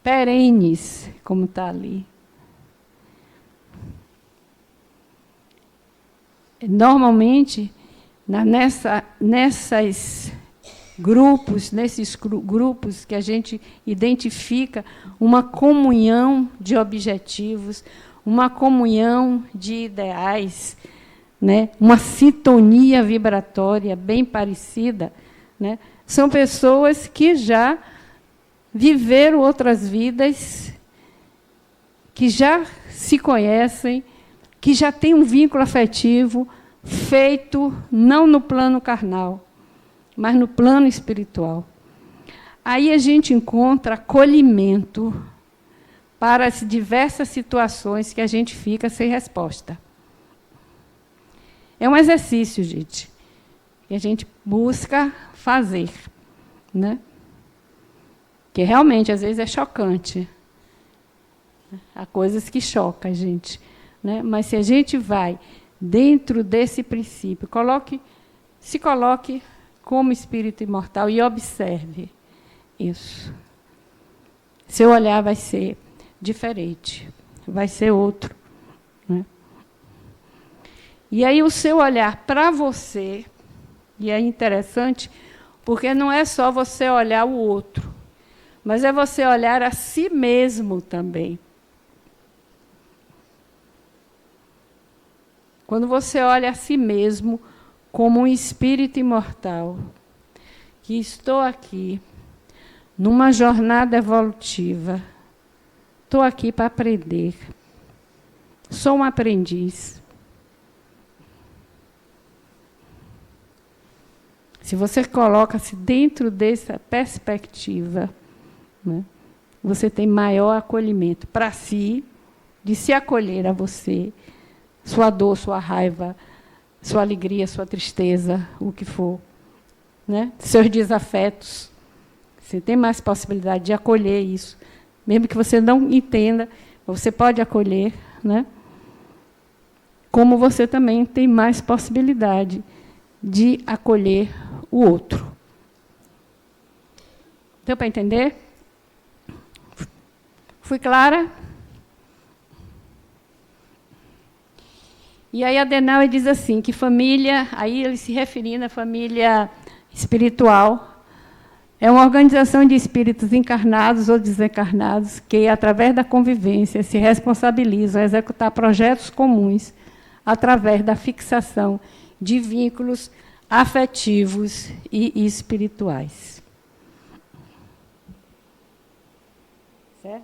Perenes, como está ali. Normalmente, nesses grupos que a gente identifica uma comunhão de objetivos, uma comunhão de ideais, né? Uma sintonia vibratória bem parecida, né? São pessoas que já viveram outras vidas, que já se conhecem, que já têm um vínculo afetivo feito não no plano carnal, mas no plano espiritual. Aí a gente encontra acolhimento para as diversas situações que a gente fica sem resposta. É um exercício, gente, que a gente busca fazer, né? Que realmente, às vezes, é chocante. Há coisas que chocam a gente. Né? Mas se a gente vai dentro desse princípio, se coloque como espírito imortal e observe isso. Seu olhar vai ser diferente, vai ser outro. Né? E aí o seu olhar para você, e é interessante, porque não é só você olhar o outro, mas é você olhar a si mesmo também. Quando você olha a si mesmo como um espírito imortal, que estou aqui, numa jornada evolutiva, estou aqui para aprender, sou um aprendiz. Se você coloca-se dentro dessa perspectiva, né, você tem maior acolhimento para si, de se acolher a você, sua dor, sua raiva, sua alegria, sua tristeza, o que for, né? Seus desafetos. Você tem mais possibilidade de acolher isso. Mesmo que você não entenda, você pode acolher, né? Como você também tem mais possibilidade de acolher o outro. Deu para entender? Fui clara? E aí Adenauer diz assim, que família, aí ele se referindo à família espiritual, é uma organização de espíritos encarnados ou desencarnados que, através da convivência, se responsabilizam a executar projetos comuns através da fixação de vínculos afetivos e espirituais. Certo?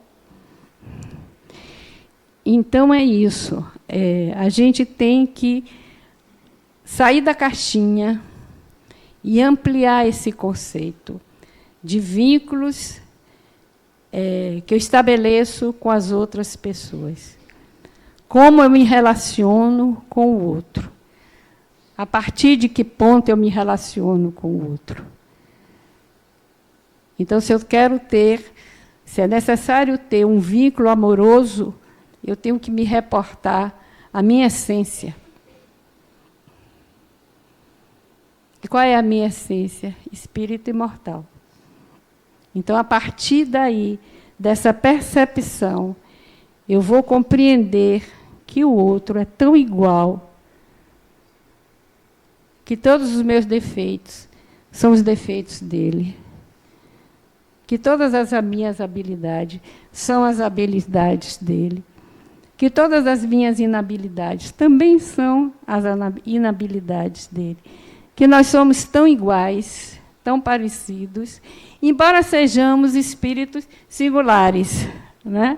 Então, é isso. A gente tem que sair da caixinha e ampliar esse conceito de vínculos que eu estabeleço com as outras pessoas. Como eu me relaciono com o outro. A partir de que ponto eu me relaciono com o outro. Então, se é necessário ter um vínculo amoroso, eu tenho que me reportar à minha essência. E qual é a minha essência? Espírito imortal. Então, a partir daí, dessa percepção, eu vou compreender que o outro é tão igual, que todos os meus defeitos são os defeitos dele, que todas as minhas habilidades são as habilidades dele, que todas as minhas inabilidades também são as inabilidades dele, que nós somos tão iguais, tão parecidos, embora sejamos espíritos singulares, né?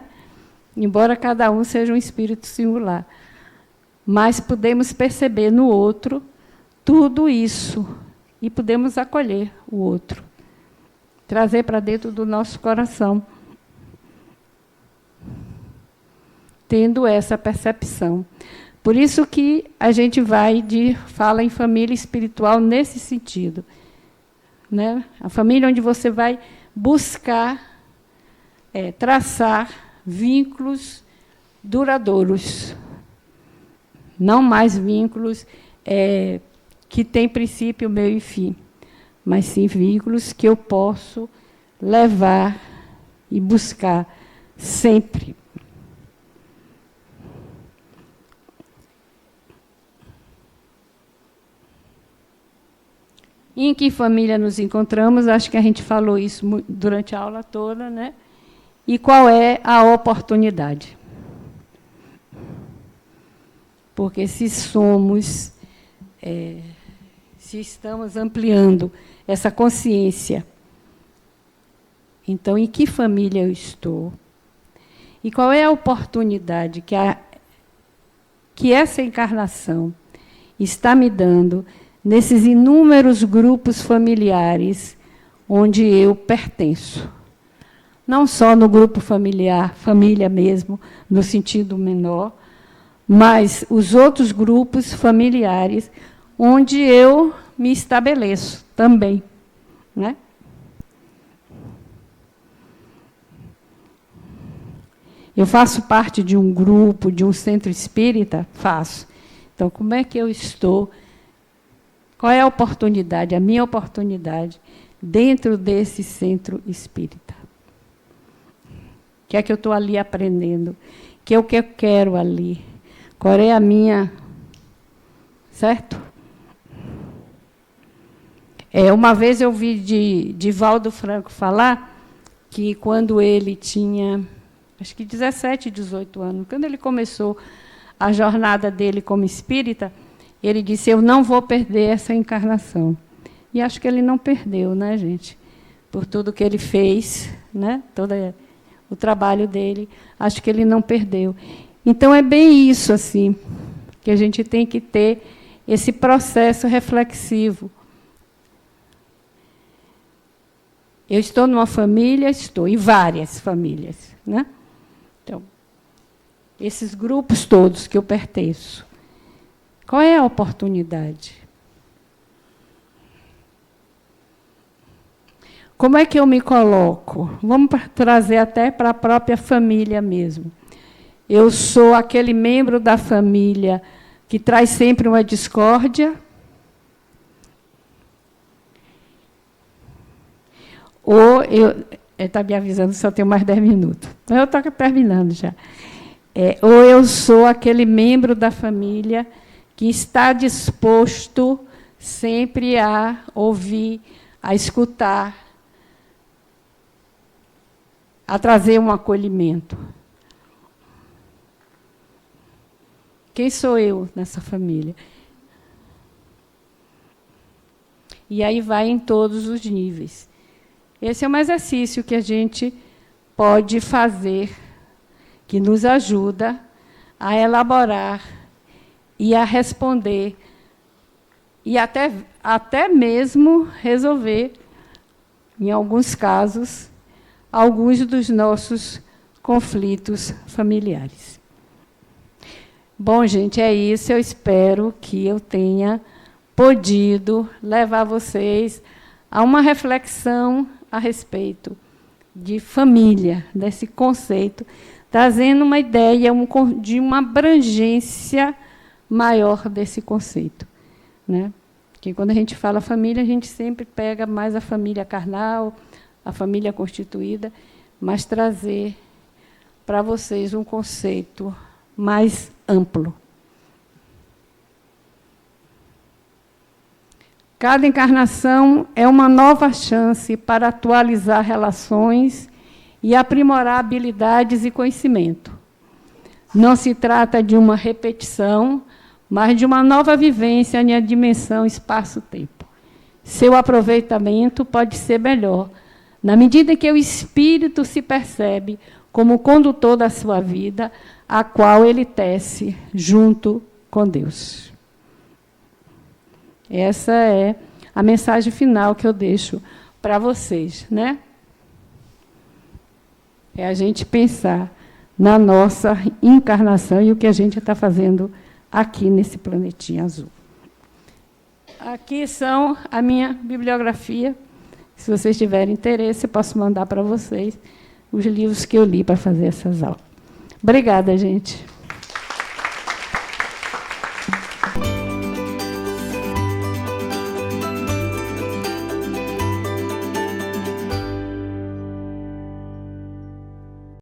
Embora cada um seja um espírito singular, mas podemos perceber no outro tudo isso e podemos acolher o outro, trazer para dentro do nosso coração, tendo essa percepção. Por isso que a gente fala em família espiritual nesse sentido. Né? A família onde você vai buscar traçar vínculos duradouros. Não mais vínculos que têm princípio, meio e fim, mas sim vínculos que eu posso levar e buscar sempre. Em que família nos encontramos? Acho que a gente falou isso durante a aula toda, né? E qual é a oportunidade? Porque se estamos ampliando essa consciência, então, em que família eu estou? E qual é a oportunidade que essa encarnação está me dando nesses inúmeros grupos familiares onde eu pertenço? Não só no grupo familiar, família mesmo, no sentido menor, mas os outros grupos familiares onde eu me estabeleço também. Né? Eu faço parte de um grupo, de um centro espírita? Faço. Então, como é que eu estou? Qual é a oportunidade, a minha oportunidade, dentro desse centro espírita? O que é que eu estou ali aprendendo? O que eu quero ali? Qual é a minha... Certo? Uma vez eu vi de Valdo Franco falar que quando ele tinha, acho que 17, 18 anos, quando ele começou a jornada dele como espírita, ele disse, eu não vou perder essa encarnação. E acho que ele não perdeu, né, gente? Por tudo que ele fez, né? Todo o trabalho dele, acho que ele não perdeu. Então, é bem isso, assim, que a gente tem que ter esse processo reflexivo. Eu estou numa família, estou em várias famílias, né? Então, esses grupos todos que eu pertenço, qual é a oportunidade? Como é que eu me coloco? Vamos trazer até para a própria família mesmo. Eu sou aquele membro da família que traz sempre uma discórdia? Ou eu... está me avisando, só tenho mais 10 minutos. Então, eu estou terminando já. Ou eu sou aquele membro da família que está disposto sempre a ouvir, a escutar, a trazer um acolhimento. Quem sou eu nessa família? E aí vai em todos os níveis. Esse é um exercício que a gente pode fazer, que nos ajuda a elaborar e a responder, e até mesmo resolver, em alguns casos, alguns dos nossos conflitos familiares. Bom, gente, é isso. Eu espero que eu tenha podido levar vocês a uma reflexão a respeito de família, desse conceito, trazendo uma ideia de uma abrangência maior desse conceito, né? Porque quando a gente fala família, a gente sempre pega mais a família carnal, a família constituída, mas trazer para vocês um conceito mais amplo. Cada encarnação é uma nova chance para atualizar relações e aprimorar habilidades e conhecimento. Não se trata de uma repetição, mas de uma nova vivência na dimensão espaço-tempo. Seu aproveitamento pode ser melhor, na medida que o espírito se percebe como condutor da sua vida, a qual ele tece junto com Deus. Essa é a mensagem final que eu deixo para vocês, né? É a gente pensar na nossa encarnação e o que a gente está fazendo aqui nesse planetinha azul. Aqui são a minha bibliografia. Se vocês tiverem interesse, eu posso mandar para vocês os livros que eu li para fazer essas aulas. Obrigada, gente.